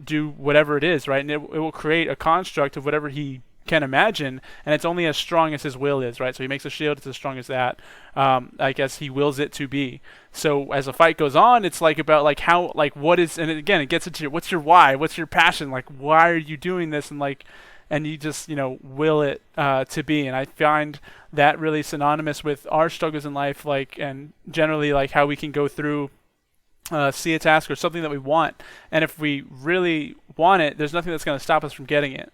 do whatever it is, right? And it will create a construct of whatever he can imagine, and it's only as strong as his will is, right? So he makes a shield, it's as strong as that. I guess he wills it to be. So as a fight goes on, it's like about like how, like what is, and again, it gets into what's your why, what's your passion, like why are you doing this, and you just will it to be. And I find that really synonymous with our struggles in life, and generally how we can go through see a task or something that we want, and if we really want it, there's nothing that's going to stop us from getting it.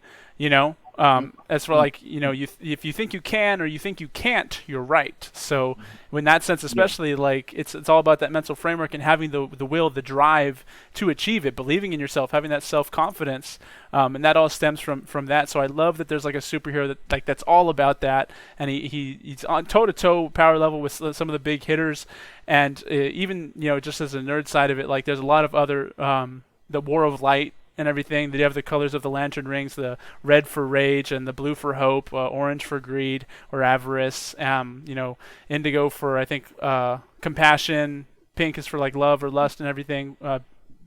As for like, if you think you can or you think you can't, you're right. So in that sense, especially, like it's all about that mental framework and having the will, the drive to achieve it, believing in yourself, having that self-confidence, and that all stems from that. So I love that there's like a superhero that's all about that, and he's on toe-to-toe power level with some of the big hitters, and even just as a nerd side of it, like there's a lot of other the War of Light and everything. They have the colors of the lantern rings, the red for rage and the blue for hope, orange for greed or avarice, indigo for, I think, compassion, pink is for like love or lust and everything,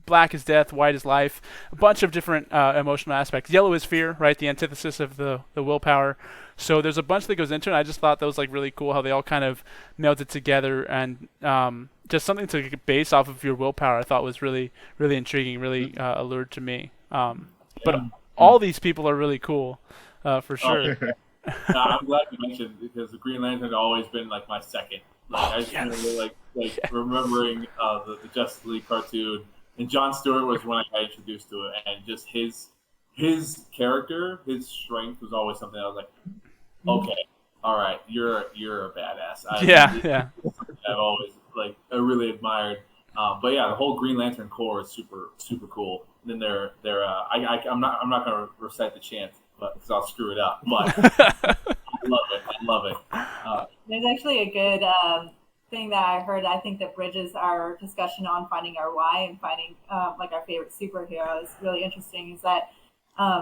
black is death, white is life, a bunch of different emotional aspects. Yellow is fear, right, the antithesis of the willpower. So there's a bunch that goes into it. I just thought that was like really cool how they all kind of melded together, and just something to base off of your willpower I thought was really, really intriguing, really allured to me. But all these people are really cool, for sure. I'm glad you mentioned, because the Green Lantern had always been like my second. Like I just remember remembering the Justice League cartoon, and Jon Stewart was when I got introduced to it, and just his character, his strength was always something I was like, okay, all right, you're a badass. I've always I really admired. But yeah, the whole Green Lantern Corps is super, super cool. And then I'm not gonna recite the chant, but because I'll screw it up. But I love it. There's actually a good thing that I heard. I think that bridges our discussion on finding our why and finding like our favorite superheroes. Really interesting is that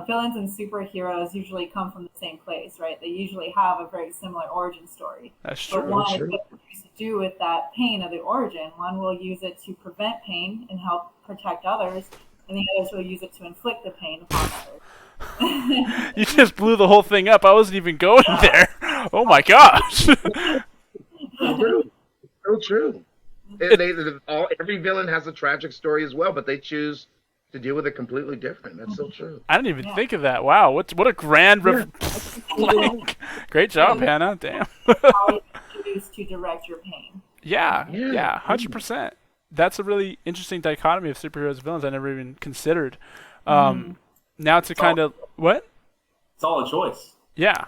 villains and superheroes usually come from the same place, right? They usually have a very similar origin story. That's true. But one is what to do with that pain of the origin. One will use it to prevent pain and help protect others, and the others will use it to inflict the pain upon others. You just blew the whole thing up. I wasn't even going there. Oh my gosh. So true. Every villain has a tragic story as well, but they choose to deal with it completely different. That's so true. I didn't even think of that. Wow, what a grand great job, Hannah. Damn. How you choose to direct your pain. Yeah, 100%. That's a really interesting dichotomy of superheroes and villains I never even considered. Now to kind of what? It's all a choice. Yeah,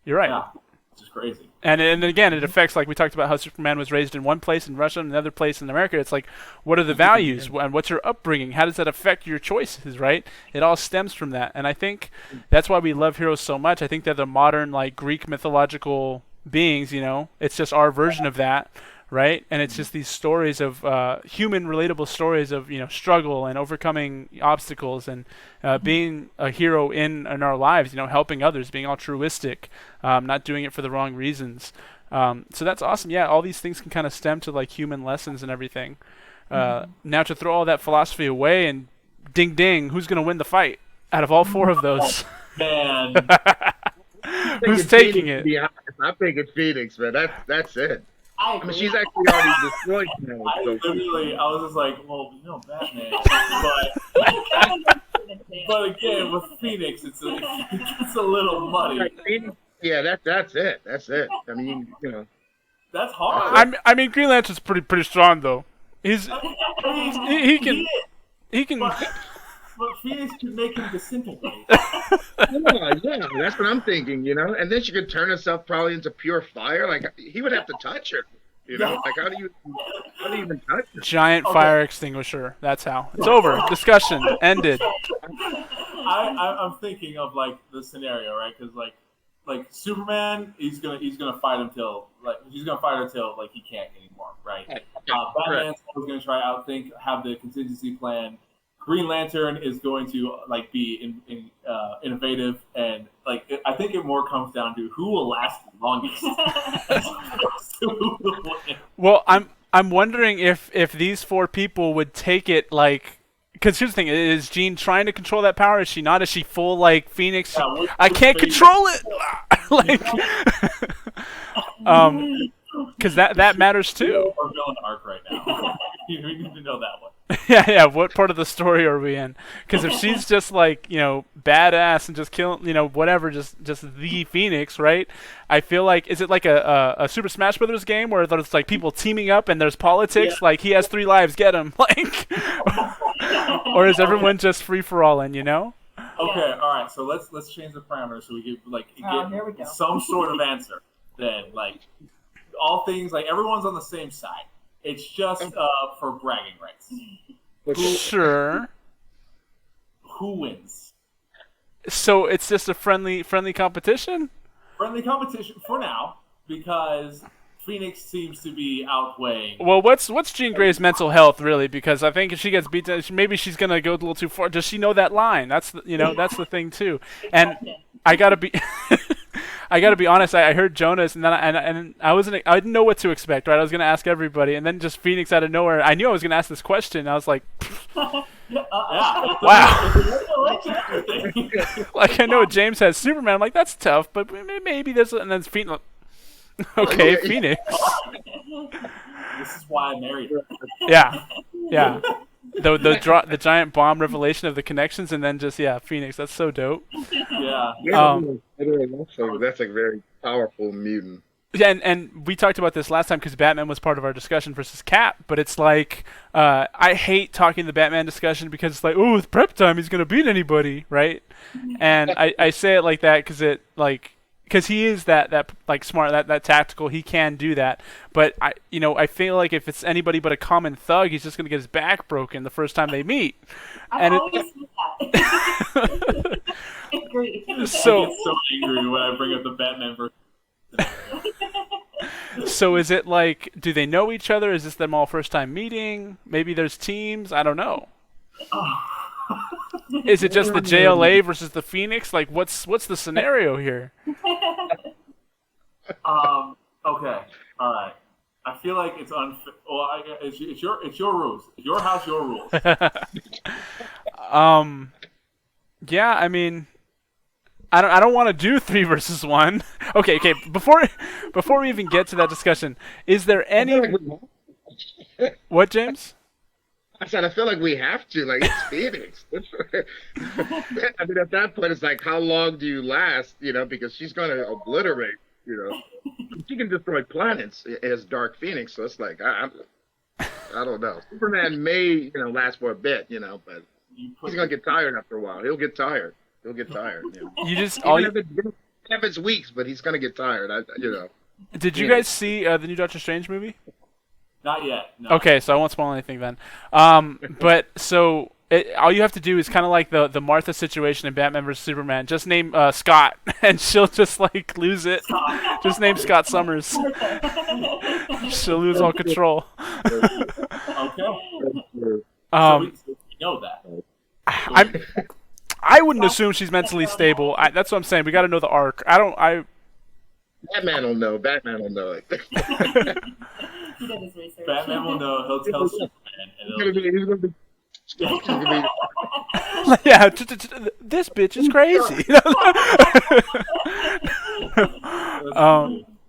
you're right. Yeah, it's just crazy. And again, it affects, like we talked about how Superman was raised in one place in Russia and another place in America. It's like, what are the values and what's your upbringing? How does that affect your choices, right? It all stems from that. And I think that's why we love heroes so much. I think they're the modern, like, Greek mythological beings, It's just our version of that, right? And it's just these stories of human relatable stories of, struggle and overcoming obstacles and being a hero in our lives, helping others, being altruistic, not doing it for the wrong reasons. So that's awesome. Yeah, all these things can kind of stem to like human lessons and everything. Now to throw all that philosophy away and ding ding, who's going to win the fight out of all four of those? Man. Who's taking it? I'm thinking Phoenix, man. That's it. I mean, she's actually already destroyed now. I was just like, well, Batman. But again, with Phoenix, it's a little muddy. Yeah, that's it. That's it. I mean, That's hard. I mean, Green Lantern's pretty strong though. He can. But Phoenix can make him disintegrate. yeah, that's what I'm thinking, And then she could turn herself probably into pure fire. Like he would have to touch her, Like how do you even touch her? Giant fire extinguisher. That's how. It's over. Discussion ended. I'm thinking of like the scenario, right? Because like Superman, he's gonna fight until he can't anymore, right? Batman's always gonna try to have the contingency plan. Green Lantern is going to like be innovative, and like I think it more comes down to who will last the longest. Well, I'm wondering if these four people would take it like, because here's the thing: is Jean trying to control that power? Is she not? Is she full like Phoenix? Yeah, I can't control it. Like, because that matters too. Our villain arc right now. We need to know that one. Yeah. What part of the story are we in? Because if she's just like badass and just killing whatever, just the Phoenix, right? I feel like, is it like a Super Smash Brothers game where there's like people teaming up and there's politics? Yeah. Like he has 3 lives, get him, like, or is everyone just free for all? And Okay, all right. So let's change the parameters so we get Here we go. some sort of answer. Then all things everyone's on the same side. It's just for bragging rights. Sure. Who wins? So it's just a friendly competition? Friendly competition for now, because Phoenix seems to be outweighing. Well, what's Jean Grey's mental health really? Because I think if she gets beat down, maybe she's gonna go a little too far. Does she know that line? That's the thing too. And I gotta be honest. I heard Jonas, and then I didn't know what to expect. Right, I was gonna ask everybody, and then just Phoenix out of nowhere. I knew I was gonna ask this question. I was like, wow. Like I know James has Superman. I'm like, that's tough, but maybe there's. And then Phoenix. Okay, Phoenix. This is why I married her. Yeah. The giant bomb revelation of the connections, and then just Phoenix. That's so dope. Yeah. That's a very powerful mutant. Yeah, and we talked about this last time because Batman was part of our discussion versus Cap. But it's like I hate talking the Batman discussion because it's like, oh, with prep time he's gonna beat anybody, right? And I say it like that because he is that like smart, that tactical. He can do that. But I feel like if it's anybody but a common thug, he's just gonna get his back broken the first time they meet. I always do that. I agree. So I get so angry when I bring up the Batman versus. So is it like, do they know each other? Is this them all first time meeting? Maybe there's teams. I don't know. Is it just the JLA versus the Phoenix? Like, what's the scenario here? Okay, all right. I feel like it's unfair. Well, it's your rules. It's your house, your rules. Yeah. I mean, I don't want to do 3 versus 1. Okay. Before we even get to that discussion, is there any? What, James? I said I feel like we have to. Like, it's Phoenix. I mean, at that point, it's like, how long do you last? Because she's going to obliterate. She can destroy planets as Dark Phoenix. So it's like I don't know. Superman may last for a bit, but he's going to get tired after a while. He'll get tired. You just have its weeks, but he's gonna get tired. Did you guys see the new Doctor Strange movie? Not yet. No. Okay, so I won't spoil anything then. But so all you have to do is kind of like the Martha situation in Batman vs Superman. Just name Scott, and she'll just like lose it. Just name Scott Summers. She'll lose all control. Okay. So we know that. I wouldn't assume she's mentally stable. That's what I'm saying. We got to know the arc. Batman will know. Batman will know it. He did his research. Batman will know. He'll tell Superman. Yeah, this bitch is crazy.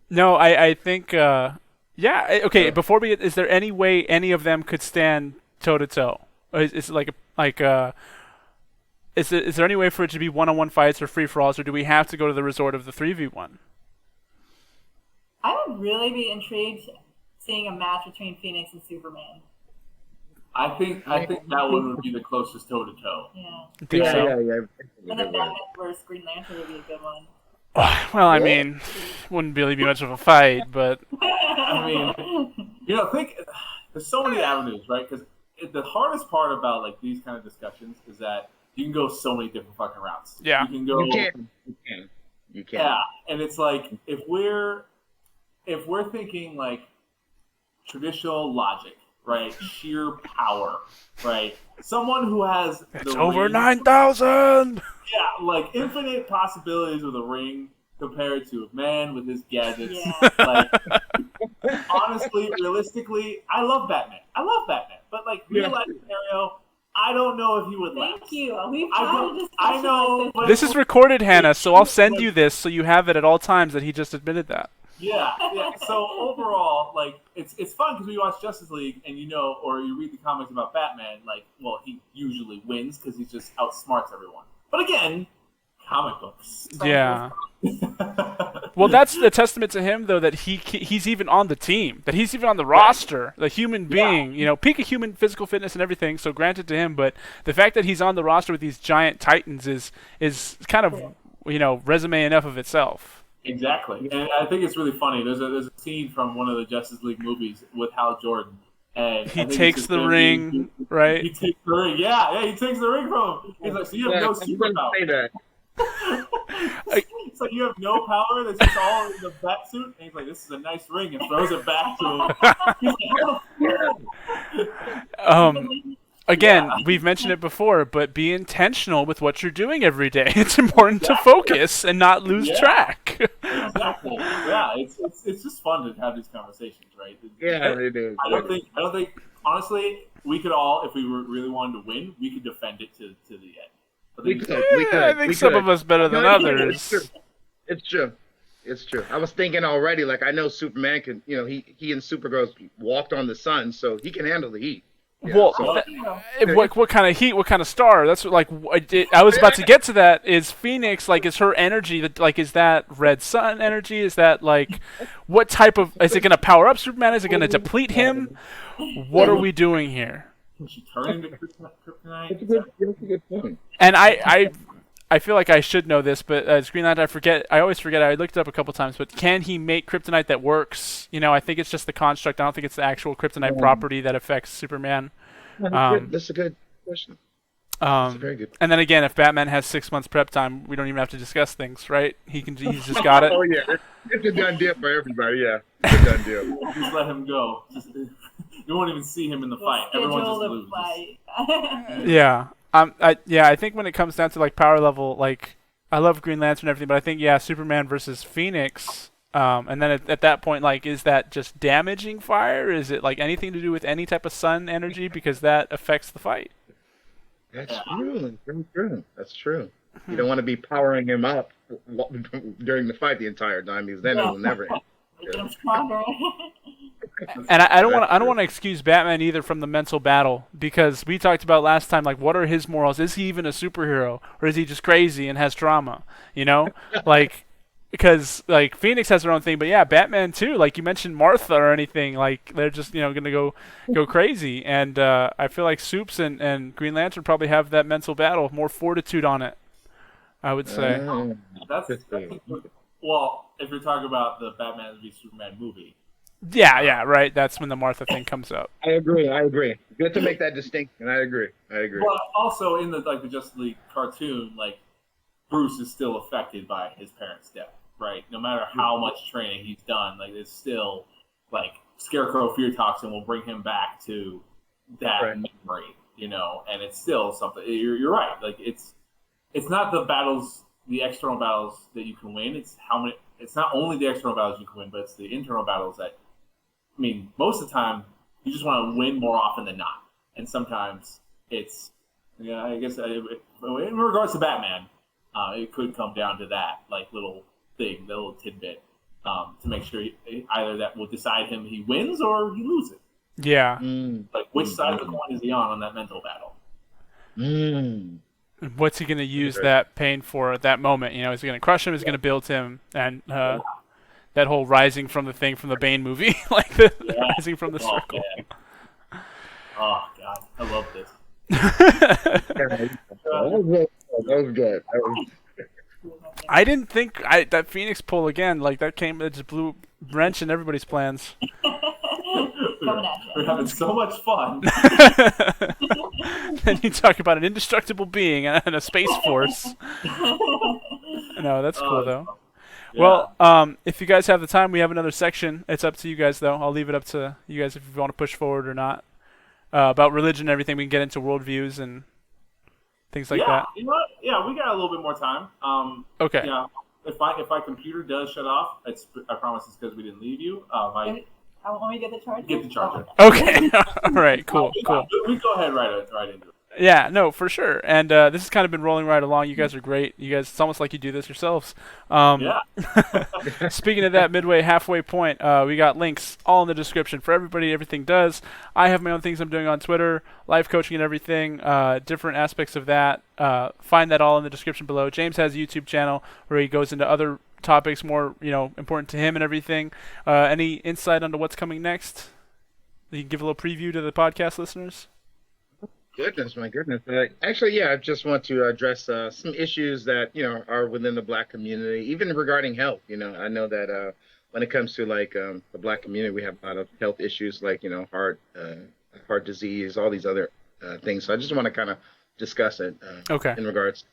No, I think. Okay. Before we get, is there any way any of them could stand toe to toe? Is it Is there any way for it to be one-on-one fights or free-for-alls, or do we have to go to the resort of the 3v1? I would really be intrigued seeing a match between Phoenix and Superman. I think that one would be the closest toe-to-toe. Yeah. I think so. And then Batman versus Green Lantern would be a good one. Well, I mean, wouldn't really be much of a fight, but I mean, there's so many avenues, right? Because the hardest part about like these kind of discussions is that you can go so many different fucking routes. Yeah. You can go. You can. Yeah, and it's like if we're thinking like traditional logic, right? Sheer power, right? Someone who has it's over 9,000. Yeah, like infinite possibilities with a ring compared to a man with his gadgets. Yeah. Like, honestly, realistically, I love Batman, but like real life scenario, I don't know if he would last. Thank you. We've I know. Like This is recorded, Hannah, so I'll send you this so you have it at all times that he just admitted that. Yeah. So overall, like it's fun because we watch Justice League and or you read the comics about Batman, like, well, he usually wins because he just outsmarts everyone. But again, comic books. Yeah. Well, that's the testament to him, though, that he's even on the team, that he's even on the roster, the human being, peak of human physical fitness and everything. So granted to him, but the fact that he's on the roster with these giant titans is kind of resume enough of itself. Exactly, and I think it's really funny. There's a scene from one of the Justice League movies with Hal Jordan, and he takes the ring, right? He takes the ring. Yeah, he takes the ring from him. He's like, so you have no superpower. It's like you have no power. That's just all in the bat suit. And he's like, "This is a nice ring," and throws it back to him. Again, we've mentioned it before, but be intentional with what you're doing every day. It's important to focus and not lose track. Exactly. Yeah, it's just fun to have these conversations, right? Yeah, it is. I don't think honestly we could all, if we really wanted to win, we could defend it to the end. I think some of us better than others. It's true. I was thinking already, like, I know Superman can, he and Supergirl walked on the sun, so he can handle the heat. Yeah, well, what kind of heat? What kind of star? That's what, I was about to get to that. Is Phoenix is her energy? Is that red sun energy? Is that what type of? Is it going to power up Superman? Is it going to deplete him? What are we doing here? Can she turn into kryptonite? That's a good point. And I feel like I should know this, but as Green Lantern, I always forget. I looked it up a couple times, but can he make kryptonite that works? I think it's just the construct. I don't think it's the actual kryptonite property that affects Superman. That's a good question. That's a very good. And then again, if Batman has 6 months prep time, we don't even have to discuss things, right? He's just got it. Oh yeah, it's a done deal for everybody. Yeah, it's a done deal. Just let him go. You won't even see him in the fight. Everyone just loses. Yeah. I think when it comes down to power level, I love Green Lantern and everything, but I think Superman versus Phoenix, and then at that point, is that just damaging fire? Is it anything to do with any type of sun energy, because that affects the fight? That's true. Very true. That's true. You don't want to be powering him up during the fight the entire time, because then it will never end. Make him stronger. And I don't want to excuse Batman either from the mental battle, because we talked about last time, what are his morals? Is he even a superhero, or is he just crazy and has trauma? Because Phoenix has their own thing, but Batman too. You mentioned Martha or anything, they're just gonna go crazy. And I feel like Supes and Green Lantern probably have that mental battle, more fortitude on it, I would say. Well, if you're talking about the Batman v Superman movie. Yeah, right. That's when the Martha thing comes up. I agree. Good to make that distinction. I agree. Well, also in the Justice League cartoon, Bruce is still affected by his parents' death, right? No matter how much training he's done, it's still Scarecrow fear toxin will bring him back to that memory, and it's still something. You're right. It's not the external battles that you can win. It's how many. It's not only the external battles you can win, but it's the internal battles that. Most of the time, you just want to win more often than not. And sometimes it's, I guess, in regards to Batman, it could come down to that, little thing, the little tidbit, to make sure either that will decide he wins or he loses. Yeah. Which side of the coin is he on that mental battle? What's he going to use that pain for at that moment? Is he going to crush him? Is he going to build him? And that whole rising from the thing from the Bane movie, rising from the circle. Man. Oh God, I love this. That was good. I didn't think that Phoenix pull again. It just blew wrench in everybody's plans. We're having so much fun. Then you talk about an indestructible being and a space force. No, that's cool though. Yeah. Well, if you guys have the time, we have another section. It's up to you guys, though. I'll leave it up to you guys if you want to push forward or not. About religion and everything, we can get into worldviews and things like that. You know what? Yeah, we got a little bit more time. Okay. Yeah. If my computer does shut off, I promise it's because we didn't leave you. Want me to get the charger? Get the charger. Okay. All right. Cool. We go ahead right into it. Yeah, no, for sure. And this has kind of been rolling right along. You guys are great. You guys, it's almost like you do this yourselves. Speaking of that midway, halfway point, we got links all in the description for everybody. Everything does. I have my own things I'm doing on Twitter, life coaching and everything, different aspects of that. Find that all in the description below. James has a YouTube channel where he goes into other topics more, important to him and everything. Any insight onto what's coming next? You can give a little preview to the podcast listeners. Goodness, my goodness. Actually, yeah, I just want to address some issues that, are within the Black community, even regarding health. I know that when it comes to like the Black community, we have a lot of health issues like, heart disease, all these other things. So I just want to kind of discuss it Okay. in regards.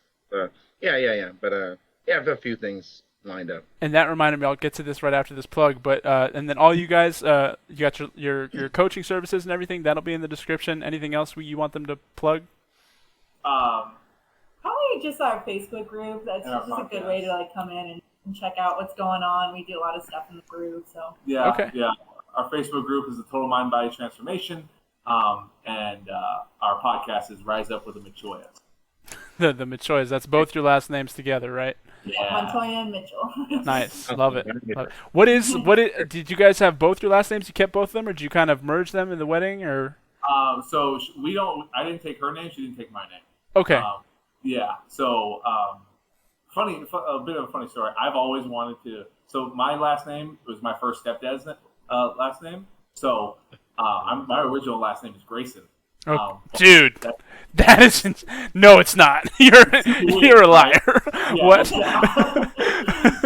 Yeah. But I have a few things lined up. And that reminded me, I'll get to this right after this plug, but and then all you guys, you got your coaching services and everything, that'll be in the description. Anything else you want them to plug? Probably just our Facebook group. That's just a good way to like come in and check out what's going on. We do a lot of stuff in the group, so. Yeah. Okay. Yeah. Our Facebook group is the Total Mind Body Transformation, and our podcast is Rise Up with the Machoyas. The Machoyas, that's both your last names together, right? Yeah. Montoya and Mitchell. Nice. Love it. Did you guys have both your last names? You kept both of them, or did you kind of merge them in the wedding, or? So I didn't take her name. She didn't take my name. Okay. Yeah. So, a bit of a funny story. I've always wanted to. So my last name was my first stepdad's last name. So, my original last name is Grayson. Dude, that isn't. No, it's not. You're a liar. Yeah, What? Yeah.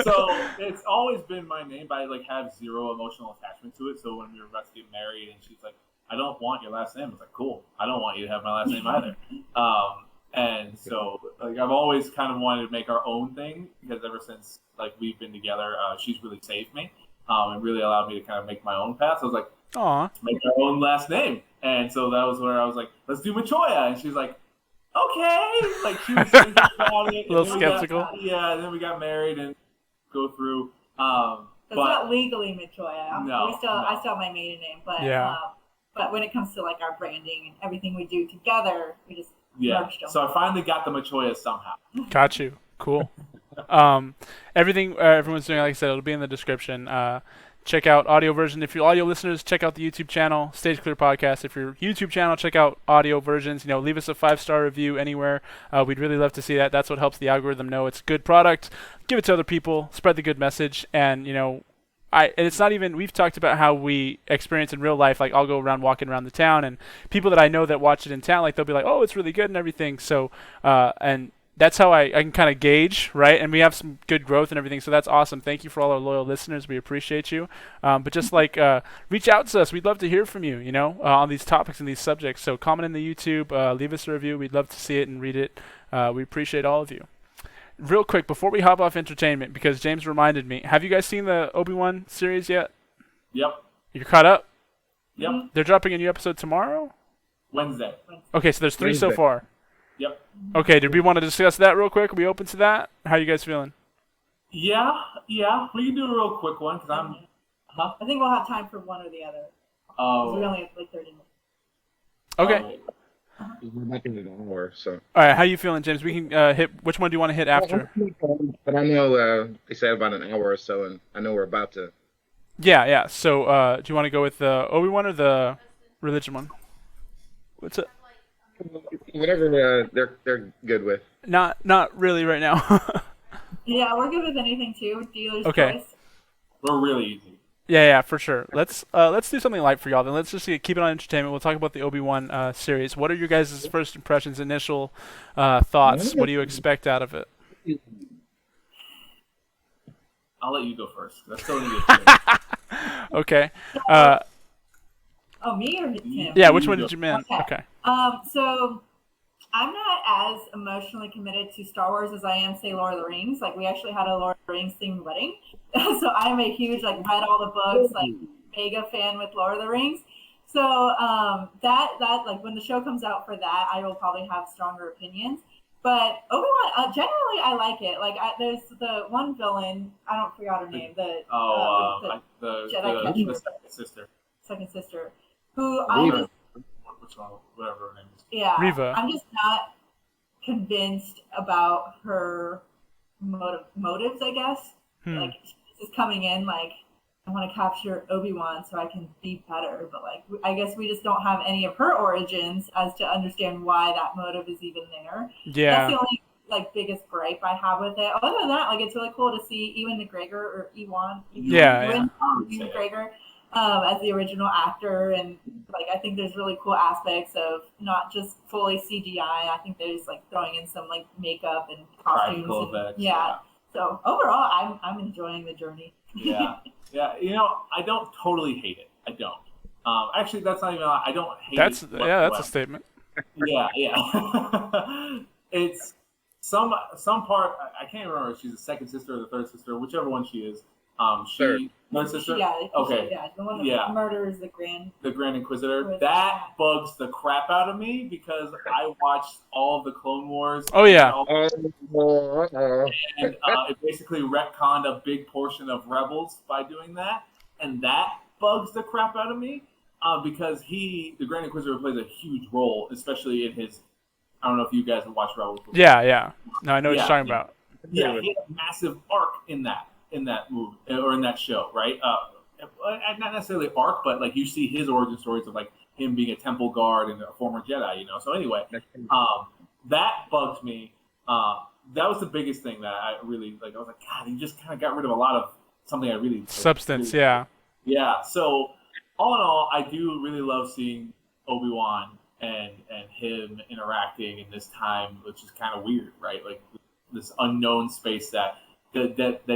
So it's always been my name, but I like have zero emotional attachment to it. So when we were about to get married, and she's like, "I don't want your last name," I was like, "Cool, I don't want you to have my last name either." And so like I've always kind of wanted to make our own thing because ever since like we've been together, she's really saved me and really allowed me to kind of make my own path. So I was like, Aw. make our own last name. And so that was where I was like, let's do Machoya. And she's like, okay. Like she was thinking about it. A little skeptical. And then we got married and go through. It's not legally Machoya. No, I still have my maiden name, but Yeah. But when it comes to like our branding and everything we do together, we just merged them. So I finally got the Machoya somehow. Got you. Cool. Everything everyone's doing, like I said, it'll be in the description. Check out audio version. If you're audio listeners, check out the YouTube channel, Stage Clear Podcast. If you're YouTube channel, check out audio versions. Leave us a 5-star review anywhere. We'd really love to see that. That's what helps the algorithm know it's a good product. Give it to other people. Spread the good message. And and it's not even. We've talked about how we experience in real life. Like I'll go around walking around the town, and people that I know that watch it in town, like they'll be like, "Oh, it's really good" and everything. So and that's how I can kind of gauge, right? And we have some good growth and everything, so that's awesome. Thank you for all our loyal listeners. We appreciate you. But just reach out to us. We'd love to hear from you, on these topics and these subjects. So comment in the YouTube, leave us a review. We'd love to see it and read it. We appreciate all of you. Real quick, before we hop off entertainment, because James reminded me, have you guys seen the Obi-Wan series yet? Yep. You're caught up? Yep. They're dropping a new episode tomorrow? Wednesday. Okay, so there's 3 so Wednesday. far. Yep. Okay, did we want to discuss that real quick? Are we open to that? How are you guys feeling? Yeah. We can do a real quick one because I'm. Huh? I think we'll have time for one or the other. Oh. We only have like 30 minutes. Okay. We're not going to an hour, so. All right, how you feeling, James? We can hit. Which one do you want to hit after? But I know they said about an hour or so, and I know we're about to. Yeah. So, do you want to go with the Obi-Wan or the religion one? What's it? Whatever they're good with. Not really right now. Yeah, we're good with anything too. Dealer's Okay. choice. We're really easy. Yeah, for sure. Let's do something light for y'all. Then let's just keep it on entertainment. We'll talk about the Obi-Wan series. What are your guys' first impressions, initial thoughts? What do you expect out of it? I'll let you go first. That's still gonna be Okay. Oh, me or him? Yeah, which one did you man? Okay. Okay. So I'm not as emotionally committed to Star Wars as I am, say, Lord of the Rings. Like, we actually had a Lord of the Rings themed wedding. So I'm a huge, read all the books, mega fan with Lord of the Rings. So that when the show comes out for that, I will probably have stronger opinions. But Obi-Wan, generally, I like it. There's the one villain, I don't forget her name. The second sister. Second sister, who I just whatever her name is. Yeah, Reva. I'm just not convinced about her motives, I guess. Like, she's just coming in I want to capture Obi-Wan so I can be better. But, I guess we just don't have any of her origins as to understand why that motive is even there. Yeah. like biggest gripe I have with it. Other than that, like it's really cool to see Ewan McGregor or Ewan McGregor as the original actor, and like I think there's really cool aspects of not just fully CGI. I think there's like throwing in some like makeup and costumes. Yeah. So overall, I'm enjoying the journey. Yeah. I don't totally hate it. I don't. Actually, that's not even. I don't hate. That's a statement. Yeah. It's some part. I can't remember if she's the second sister or the third sister, whichever one she is. Third sister. Okay. The one that murders the Grand Inquisitor. That bugs the crap out of me because I watched all of the Clone Wars. Oh yeah. And it basically retconned a big portion of Rebels by doing that, and that bugs the crap out of me because the Grand Inquisitor plays a huge role, especially in his. I don't know if you guys have watched Rebels before. Yeah. No, I know what you're talking about. Yeah, he had a massive arc in that movie or in that show, right? Not necessarily arc, but like you see his origin stories of like him being a temple guard and a former Jedi, So anyway, that bugs me. That was the biggest thing that I really like. I was like, God, he just kind of got rid of a lot of something I really substance. Yeah. So all in all, I do really love seeing Obi-Wan and him interacting in this time, which is kind of weird, right? Like this unknown space that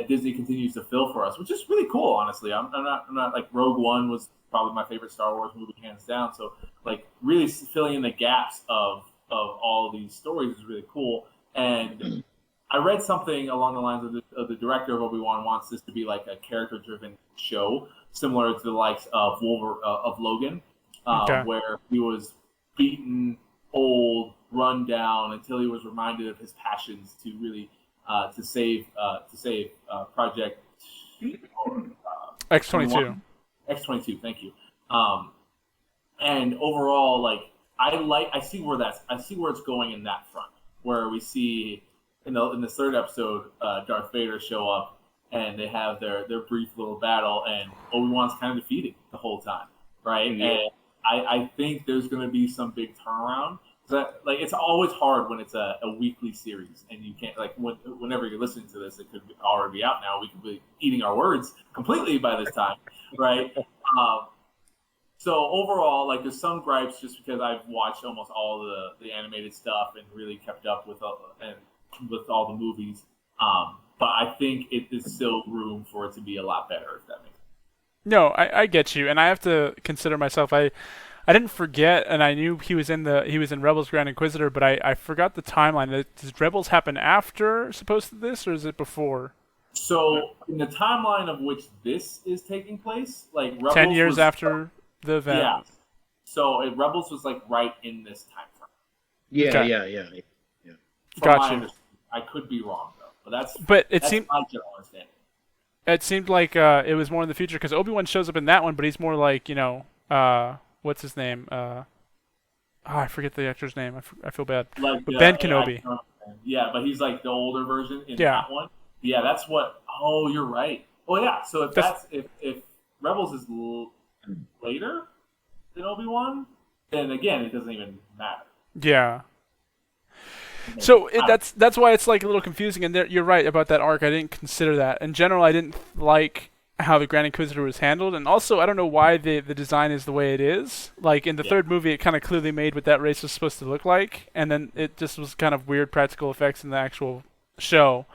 Disney continues to fill for us, which is really cool. Honestly, I'm not like Rogue One was probably my favorite Star Wars movie hands down. So like really filling in the gaps of all of these stories is really cool. And I read something along the lines of the director of Obi-Wan wants this to be like a character-driven show, similar to the likes of Logan, where he was beaten, old, run down until he was reminded of his passions to really to save Project X-22. X-22, thank you. And overall, like I see where it's going in that front, where we see in the third episode Darth Vader show up and they have their brief little battle, and Obi-Wan's kind of defeated the whole time, right? Mm-hmm. And I think there's going to be some big turnaround. Like it's always hard when it's a weekly series, and you can't whenever you're listening to this, it could already be out now. We could be eating our words completely by this time, right? So overall, like there's some gripes just because I've watched almost all the animated stuff and really kept up with all the movies. But I think it is still room for it to be a lot better, if that makes sense. No, I get you, and I have to consider myself. I didn't forget, and I knew he was in Rebels Grand Inquisitor, but I forgot the timeline. Does Rebels happen after supposed to this, or is it before? So in the timeline of which this is taking place, like Rebels 10 years after the event. Yeah. So Rebels was like right in this time frame. Yeah, okay. Yeah. Gotcha. I could be wrong though, but that's seemed my general understanding. It seemed like it was more in the future because Obi-Wan shows up in that one, but he's more like what's his name? I forget the actor's name. I feel bad. But Ben Kenobi. Yeah, but he's like the older version in that one. Yeah, that's what. Oh, you're right. Oh yeah. So if Rebels is later than Obi-Wan, then again it doesn't even matter. Yeah. So that's why it's like a little confusing, and you're right about that arc. I didn't consider that. In general, I didn't like how the Grand Inquisitor was handled, and also I don't know why the design is the way it is. Like in the third movie, it kind of clearly made what that race was supposed to look like, and then it just was kind of weird practical effects in the actual show.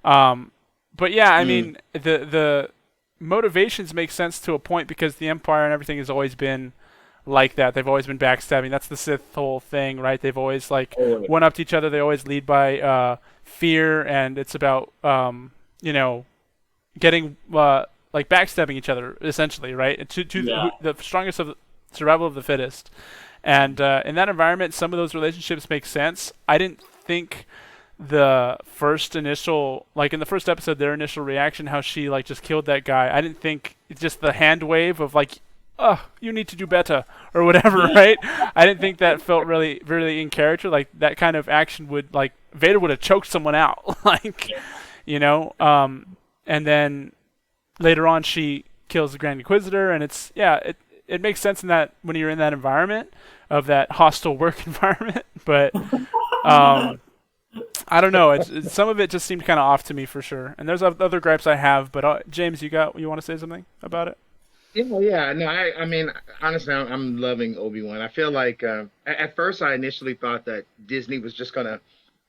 But yeah, I mean the motivations make sense to a point because the Empire and everything has always been like that. They've always been backstabbing. That's the Sith whole thing, right? They've always one-upped each other. They always lead by fear, and it's about getting backstabbing each other essentially, right? The strongest of the survival of the fittest. And in that environment, some of those relationships make sense. I didn't think the first initial, in the first episode, their initial reaction, how she just killed that guy. I didn't think it's just the hand wave of you need to do better or whatever, right? I didn't think that felt really, really in character. Like that kind of action would Vader would have choked someone out, and then later on she kills the Grand Inquisitor, and it makes sense in that when you're in that environment of that hostile work environment. But I don't know. Some of it just seemed kind of off to me for sure. And there's other gripes I have, but James, you want to say something about it? Yeah. No, I mean, honestly, I'm loving Obi-Wan. I feel like at first I initially thought that Disney was just gonna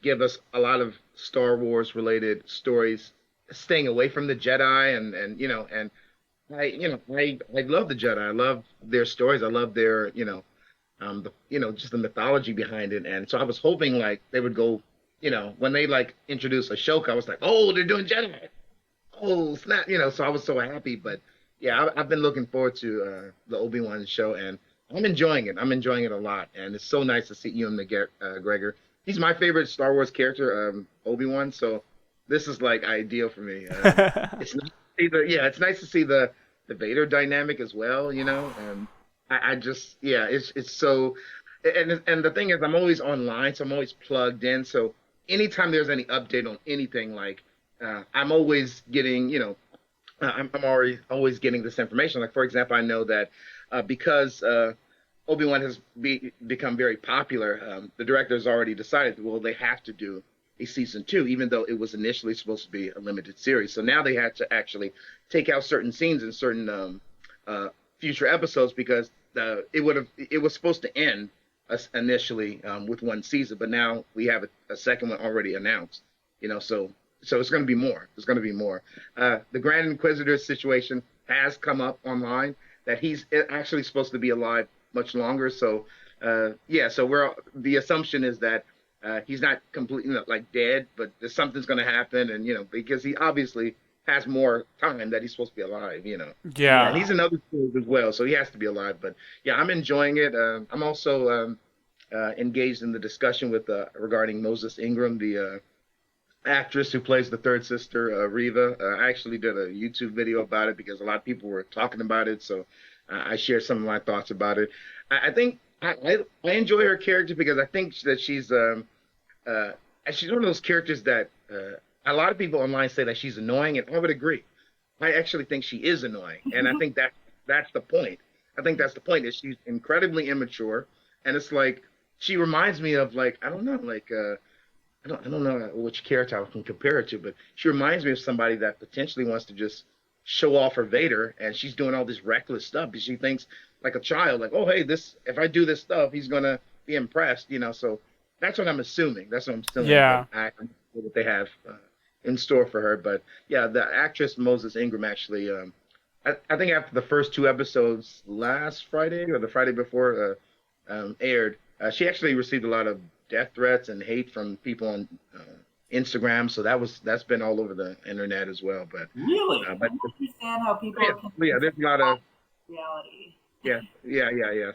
give us a lot of Star Wars related stories, staying away from the Jedi and and I love the Jedi. I love their stories. I love their just the mythology behind it. And so I was hoping like they would go, when they like introduced Ashoka, I was like, oh, they're doing Jedi. Oh snap, so I was so happy. But yeah, I've been looking forward to the Obi-Wan show, and I'm enjoying it. I'm enjoying it a lot, and it's so nice to see Ewan McGregor. He's my favorite Star Wars character, Obi-Wan. So this is like ideal for me. It's nice to see it's nice to see the Vader dynamic as well. And I just it's so, and the thing is, I'm always online, so I'm always plugged in. So anytime there's any update on anything, like I'm always getting, I'm always getting this information. Like for example, I know that because Obi-Wan has become very popular, the director's already decided, well, they have to do a season 2, even though it was initially supposed to be a limited series. So now they had to actually take out certain scenes in certain future episodes because it was supposed to end initially with one season, but now we have a second one already announced. So it's going to be more. There's going to be more. The Grand Inquisitor situation has come up online that he's actually supposed to be alive much longer. So so the assumption is that he's not completely like dead, but there's something's going to happen, and because he obviously has more time that he's supposed to be alive. Yeah. And he's in other schools as well, so he has to be alive. But yeah, I'm enjoying it. I'm also engaged in the discussion with regarding Moses Ingram, the actress who plays the third sister, Reva. I actually did a YouTube video about it because a lot of people were talking about it, so I shared some of my thoughts about it. I think I enjoy her character because I think that she's one of those characters that a lot of people online say that she's annoying, and I would agree. I actually think she is annoying, and I think that's the point. I think that's the point, is she's incredibly immature, and it's like she reminds me of, like, I don't know, like I don't know which character I can compare it to, but she reminds me of somebody that potentially wants to just show off her Vader, and she's doing all this reckless stuff because she thinks like a child, like, oh hey, if I do this stuff, he's gonna be impressed, So that's what I'm assuming. That's what I'm assuming. Yeah. I don't know what they have in store for her, but yeah, the actress Moses Ingram actually, I think after the first 2 episodes last Friday or the Friday before aired, she actually received a lot of death threats and hate from people on Instagram. So that's been all over the internet as well. But really, I don't understand how people can there's a lot of reality. Yeah.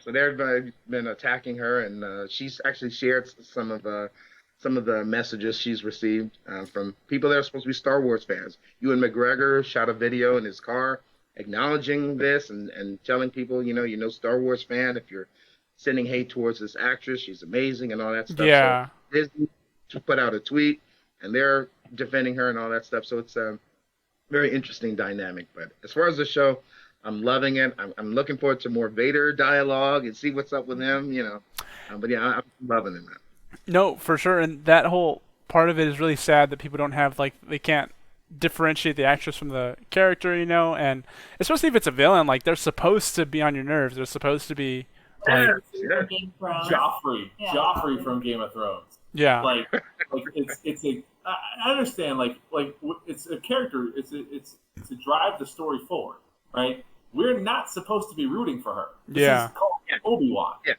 So they've been attacking her, and she's actually shared some of the messages she's received from people that are supposed to be Star Wars fans. Ewan McGregor shot a video in his car acknowledging this and telling people, Star Wars fan, if you're sending hate towards this actress, she's amazing and all that stuff. Yeah. So Disney put out a tweet, and they're defending her and all that stuff. So it's a very interesting dynamic. But as far as the show, I'm loving it. I'm looking forward to more Vader dialogue and see what's up with him, But yeah, I'm loving it, man. No, for sure. And that whole part of it is really sad that people don't have, like, they can't differentiate the actress from the character, and especially if it's a villain, like, they're supposed to be on your nerves. They're supposed to be like, Joffrey from Game of Thrones. yeah. Like it's a. I understand. Like it's a character. It's to drive the story forward, right? We're not supposed to be rooting for her. This is called Obi-Wan. Yeah.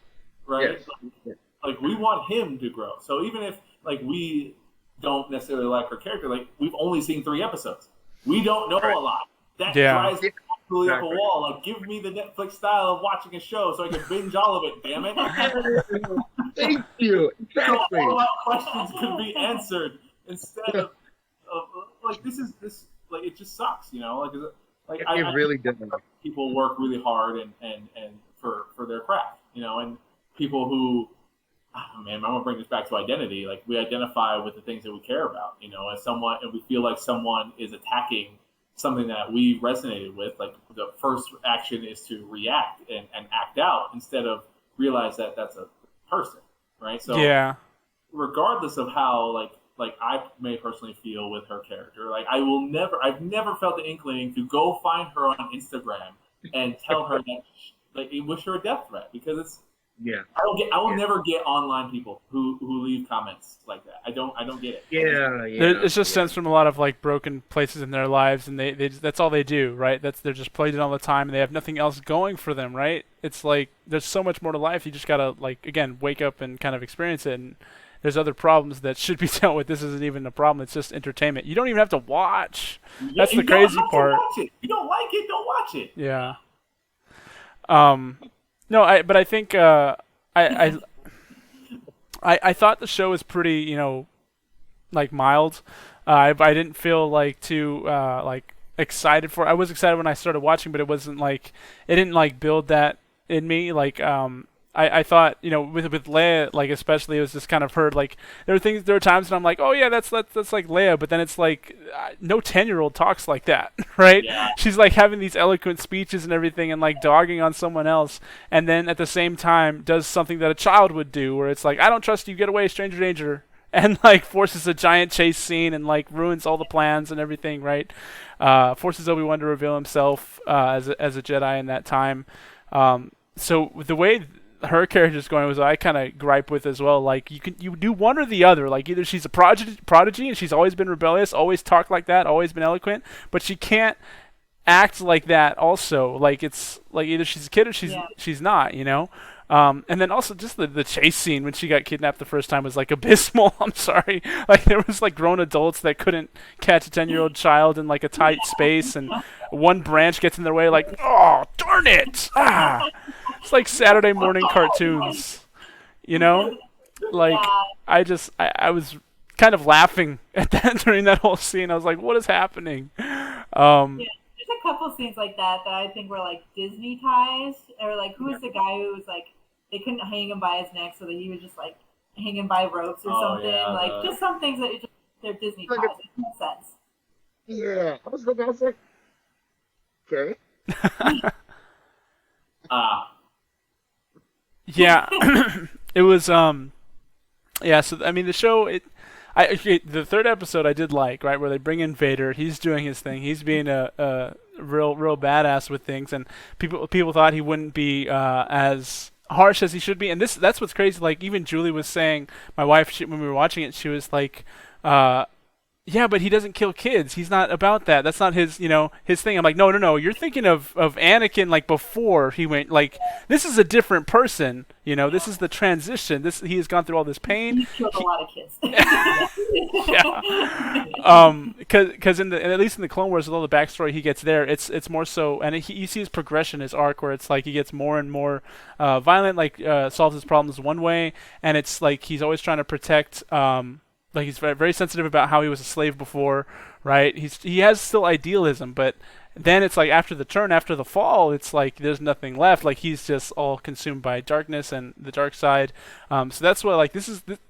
Right. Yes. Like we want him to grow. So even if like we don't necessarily like her character, like we've only seen 3 episodes, we don't know a lot. That drives me absolutely up a wall. Like, give me the Netflix style of watching a show so I can binge all of it. Damn it! Thank you. Exactly. So all our questions can be answered instead of like this. Like it just sucks, Like it really does. People work really hard and for their craft, and people who. Oh, man, I'm gonna bring this back to identity. Like we identify with the things that we care about, as someone, and we feel like someone is attacking something that we resonated with. Like the first action is to react and act out instead of realize that that's a person, right? So regardless of how like like I may personally feel with her character. Like I've never felt the inkling to go find her on Instagram and tell her that, like, wish her a death threat, because it's, Yeah. I will never get online people who leave comments like that. I don't get it. Yeah. It's just stems from a lot of like broken places in their lives, and they that's all they do, right? They're just played it all the time, and they have nothing else going for them, right? It's like there's so much more to life. You just gotta, like, again, wake up and kind of experience it. And there's other problems that should be dealt with. This isn't even a problem. It's just entertainment. You don't even have to watch. That's the crazy part. If you don't like it, don't watch it. Yeah. No, but I think I thought the show was pretty, like mild. I didn't feel like too like excited for it. I was excited when I started watching, but it wasn't like, it didn't like build that in me. Like I thought, with Leia, like, especially, it was just kind of her, like, there were times when I'm like, oh yeah, that's like Leia, but then it's like, no 10-year-old talks like that, right? Yeah. She's like having these eloquent speeches and everything, and like dogging on someone else, and then at the same time does something that a child would do, where it's like, I don't trust you, get away, stranger danger, and like forces a giant chase scene and like ruins all the plans and everything, right? Forces Obi-Wan to reveal himself as a Jedi in that time. So the way her character's going was I kind of gripe with as well. Like, you do one or the other. Like, either she's a prodigy and she's always been rebellious, always talked like that, always been eloquent, but she can't act like that also. Like, it's like either she's a kid or she's not, and then also just the chase scene when she got kidnapped the first time was like abysmal. I'm sorry. Like, there was like grown adults that couldn't catch a 10-year-old child in like a tight space, and one branch gets in their way, like, oh, darn it. It's like Saturday morning cartoons, Like, I was kind of laughing at that during that whole scene. I was like, what is happening? Yeah, there's a couple scenes like that I think were like Disney ties, or like, who was the guy who was like, they couldn't hang him by his neck, so that he was just like hanging by ropes or something. Yeah, like just some things that they're Disney ties. It makes sense. Yeah, I was like, okay. Yeah, it was yeah. So I mean, the show, the third episode I did like, right, where they bring in Vader. He's doing his thing. He's being a real badass with things, and people thought he wouldn't be as harsh as he should be. And that's what's crazy. Like, even Julie was saying, my wife, when we were watching it, she was like, yeah, but he doesn't kill kids. He's not about that. That's not his, his thing. I'm like, no. You're thinking of Anakin, like, before he went, like, this is a different person. This is the transition. He has gone through all this pain. He killed a lot of kids. Yeah. Because at least in the Clone Wars, with all the backstory he gets there, it's more so, and you see his progression, his arc, where it's like he gets more and more violent, like solves his problems one way, and it's like he's always trying to protect. Like, he's very, very sensitive about how he was a slave before, right? He has still idealism, but then it's like after the fall, it's like there's nothing left. Like, he's just all consumed by darkness and the dark side. So that's why, like,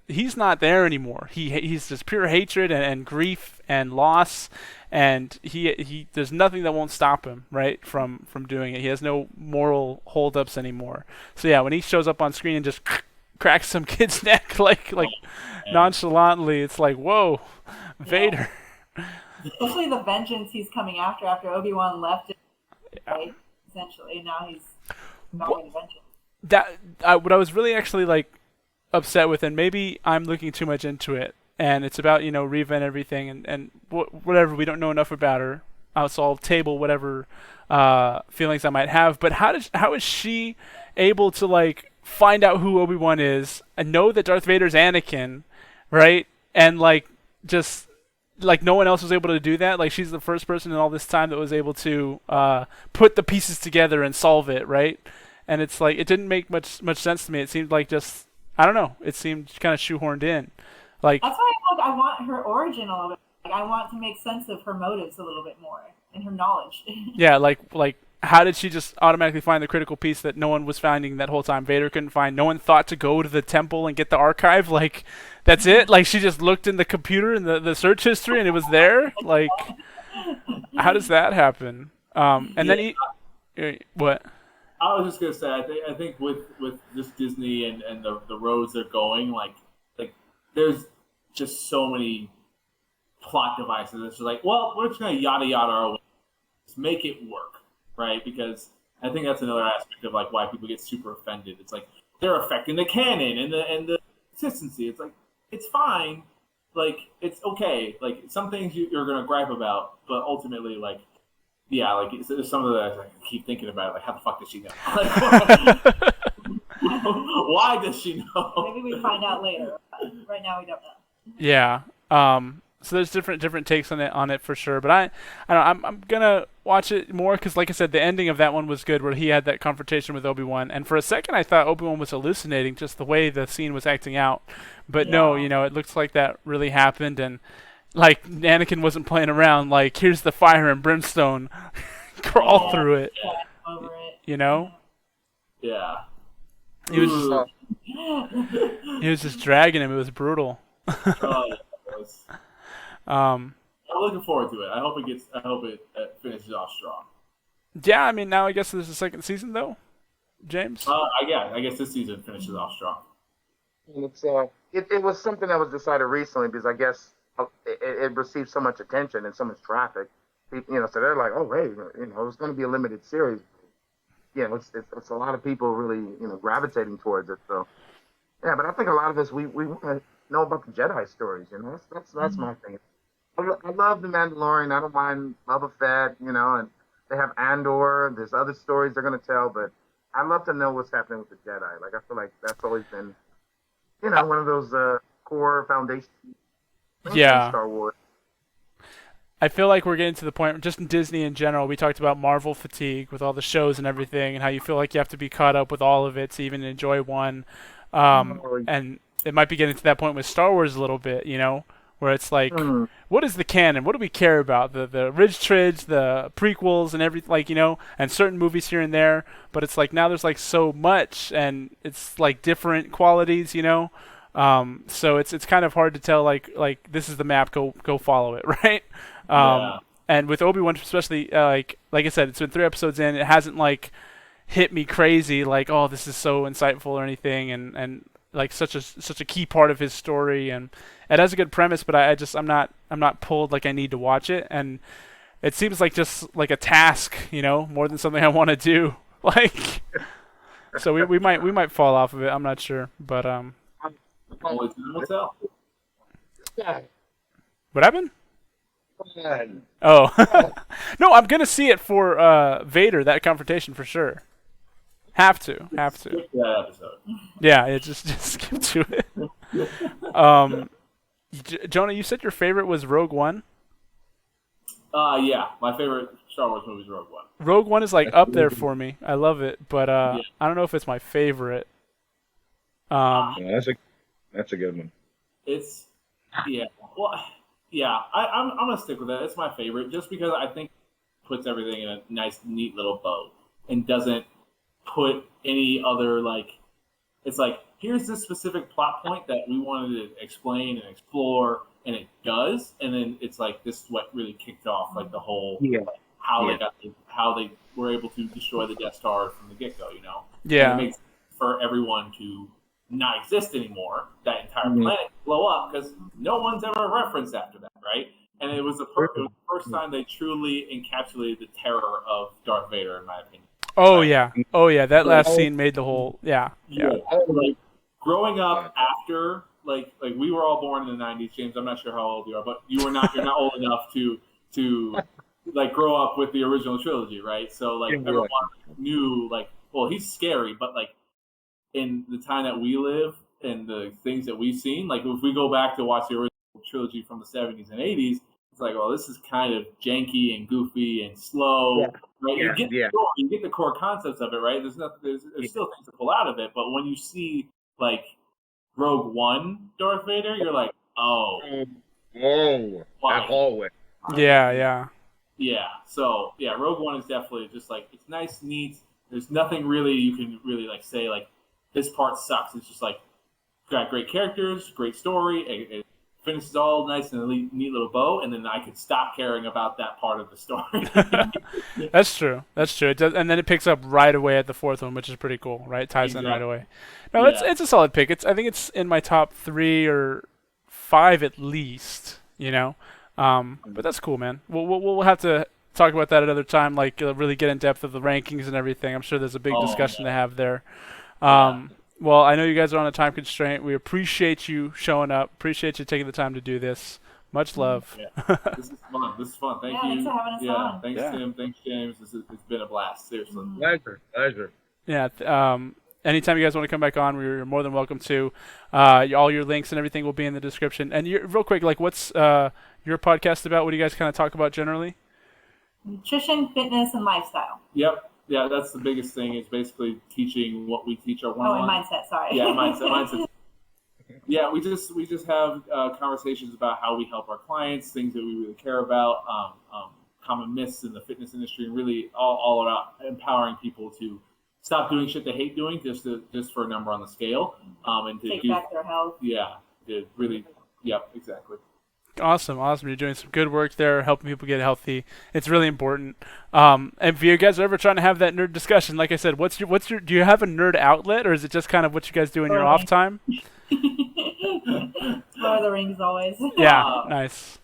he's not there anymore. He's just pure hatred and grief and loss, and he there's nothing that won't stop him, right, from doing it. He has no moral holdups anymore. So yeah, when he shows up on screen and just cracks some kid's neck like nonchalantly, it's like, whoa, Vader. Especially the vengeance he's coming after Obi-Wan left, right? Essentially, now he's going to vengeance. What I was really actually like upset with, and maybe I'm looking too much into it, and it's about Reva and everything, and whatever, we don't know enough about her. So I'll table whatever feelings I might have. But how is she able to like find out who Obi-Wan is and know that Darth Vader's Anakin, right? And like just like no one else was able to do that. Like, she's the first person in all this time that was able to put the pieces together and solve it, right? And it's like, it didn't make much sense to me. It seemed like just, I don't know, it seemed kind of shoehorned in. Like, that's why I want her origin a little bit. Like, I want to make sense of her motives a little bit more and her knowledge. Yeah, like how did she just automatically find the critical piece that no one was finding that whole time? Vader couldn't find. No one thought to go to the temple and get the archive. Like, that's it? Like, she just looked in the computer and the search history and it was there? Like, how does that happen? And then what? I was just gonna say, I think with just Disney and the roads they're going, like there's just so many plot devices. It's just like, well, we're just gonna yada yada our way. Just make it work, right? Because I think that's another aspect of like why people get super offended. It's like they're affecting the canon and the consistency. It's like it's fine, like it's okay. Like some things you're gonna gripe about, but ultimately, like yeah, like there's some of that I keep thinking about. Like how the fuck does she know? Like, why does she know? Maybe we find out later. But right now, we don't know. Yeah. So there's different takes on it for sure. But I don't know, I'm gonna watch it more because, like I said, the ending of that one was good, where he had that confrontation with Obi-Wan, and for a second I thought Obi-Wan was hallucinating, just the way the scene was acting out. But no, it looks like that really happened, and like Anakin wasn't playing around. Like, here's the fire and brimstone, crawl through it. Yeah, over it. Yeah. He was just dragging him. It was brutal. I'm looking forward to it. I hope it finishes off strong. Yeah, I mean, now I guess there's a second season though, James. I guess this season finishes off strong. It's it was something that was decided recently because I guess it received so much attention and so much traffic. So they're like, oh hey, it's going to be a limited series. It's a lot of people really gravitating towards it. So yeah, but I think a lot of us we want to know about the Jedi stories. That's my thing. I love the Mandalorian. I don't mind Boba Fett. And they have Andor. There's other stories they're going to tell, but I love to know what's happening with the Jedi. Like I feel like that's always been, one of those core foundations. Yeah. Star Wars. I feel like we're getting to the point, just in Disney in general, we talked about Marvel fatigue with all the shows and everything, and how you feel like you have to be caught up with all of it to even enjoy one. And it might be getting to that point with Star Wars a little bit, where it's like, what is the canon? What do we care about? The Ridge Tridge, the prequels, and everything, and certain movies here and there. But it's like now there's like so much, and it's like different qualities, So it's kind of hard to tell. Like this is the map. Go follow it, right? And with Obi-Wan especially, like I said, it's been 3 episodes in. It hasn't like hit me crazy. Like, oh, this is so insightful or anything, and like such a key part of his story, and it has a good premise, but I'm not pulled like I need to watch it, and it seems like just like a task, more than something I want to do. Like, so we might fall off of it. I'm not sure, but Only time will tell. what happened? Oh, no, I'm gonna see it for Vader, that confrontation for sure. Have to. Skip that episode. Yeah, just skip to it. Jonah, you said your favorite was Rogue One? Yeah, my favorite Star Wars movie is Rogue One. Rogue One is like up there for me. I love it, but I don't know if it's my favorite. That's a good one. It's I'm gonna stick with that. It's my favorite just because I think it puts everything in a nice, neat little bow and doesn't put any other it's like, here's this specific plot point that we wanted to explain and explore, and it does, and then it's like this is what really kicked off like the whole how they were able to destroy the Death Star from the get-go, Yeah. And it makes for everyone to not exist anymore, that entire planet blow up because no one's ever referenced after that, right? And it was the first time they truly encapsulated the terror of Darth Vader, in my opinion. Oh yeah. That last scene made the whole Like growing up after like we were all born in the 90s, James. I'm not sure how old you are, but you're not old enough to like grow up with the original trilogy, right? So like everyone knew well, he's scary, but like in the time that we live and the things that we've seen, like if we go back to watch the original trilogy from the 70s and 80s, it's like, well, this is kind of janky and goofy and slow. Right? You get the core concepts of it, right? There's still things to pull out of it, but when you see like Rogue One Darth Vader, you're like, that hallway. Yeah. So Rogue One is definitely just like, it's nice, neat. There's nothing really you can really like say like this part sucks. It's just like got great characters, great story. It finishes all nice in a neat little bow, and then I could stop caring about that part of the story. That's true. It does, and then it picks up right away at the 4th one, which is pretty cool, right? It ties in right away. No, it's a solid pick. I think it's in my top 3 or 5 at least. You know, but that's cool, man. We'll have to talk about that another time. Like really get in depth of the rankings and everything. I'm sure there's a big discussion to have there. Well, I know you guys are on a time constraint. We appreciate you showing up. Appreciate you taking the time to do this. Much love. Yeah. This is fun. This is fun. Thank you. Thanks for having us on. Thanks, Tim. Thanks, James. It's been a blast. Seriously. Pleasure. Yeah. Anytime you guys want to come back on, you're more than welcome to. All your links and everything will be in the description. And real quick, like, what's your podcast about? What do you guys kind of talk about generally? Nutrition, fitness, and lifestyle. Yep. Yeah, that's the biggest thing. Is basically teaching what we teach our one-on-one. And mindset. Sorry. Yeah, mindset. Yeah, we just have conversations about how we help our clients, things that we really care about, common myths in the fitness industry, and really all about empowering people to stop doing shit they hate doing just for a number on the scale, and to take back their health. Yeah, to really. Yep, exactly. Awesome. You're doing some good work there, helping people get healthy. It's really important. And if you guys are ever trying to have that nerd discussion, like I said, what's your? Do you have a nerd outlet, or is it just kind of what you guys do in your off time? Lord of the Rings always. Yeah, nice.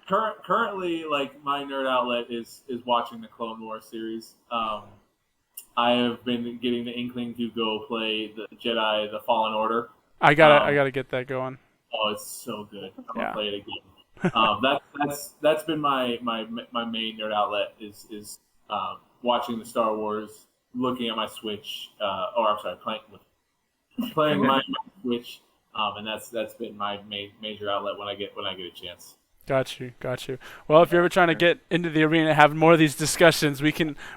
Currently, like my nerd outlet is watching the Clone Wars series. I have been getting the inkling to go play the Jedi: The Fallen Order. I gotta get that going. Oh, it's so good. I'm gonna play it again. That's been my main nerd outlet is watching the Star Wars, looking at my Switch, playing my Switch, and that's been my major outlet when I get a chance. Got you. Well, if you're ever trying to get into the arena, have more of these discussions, we're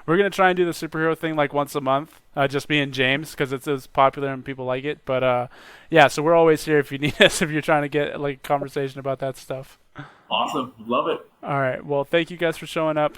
gonna try and do the superhero thing like once a month, just me and James, because it's popular and people like it. But yeah, so we're always here if you need us, if you're trying to get like conversation about that stuff. Awesome, love it. All right, well, thank you guys for showing up.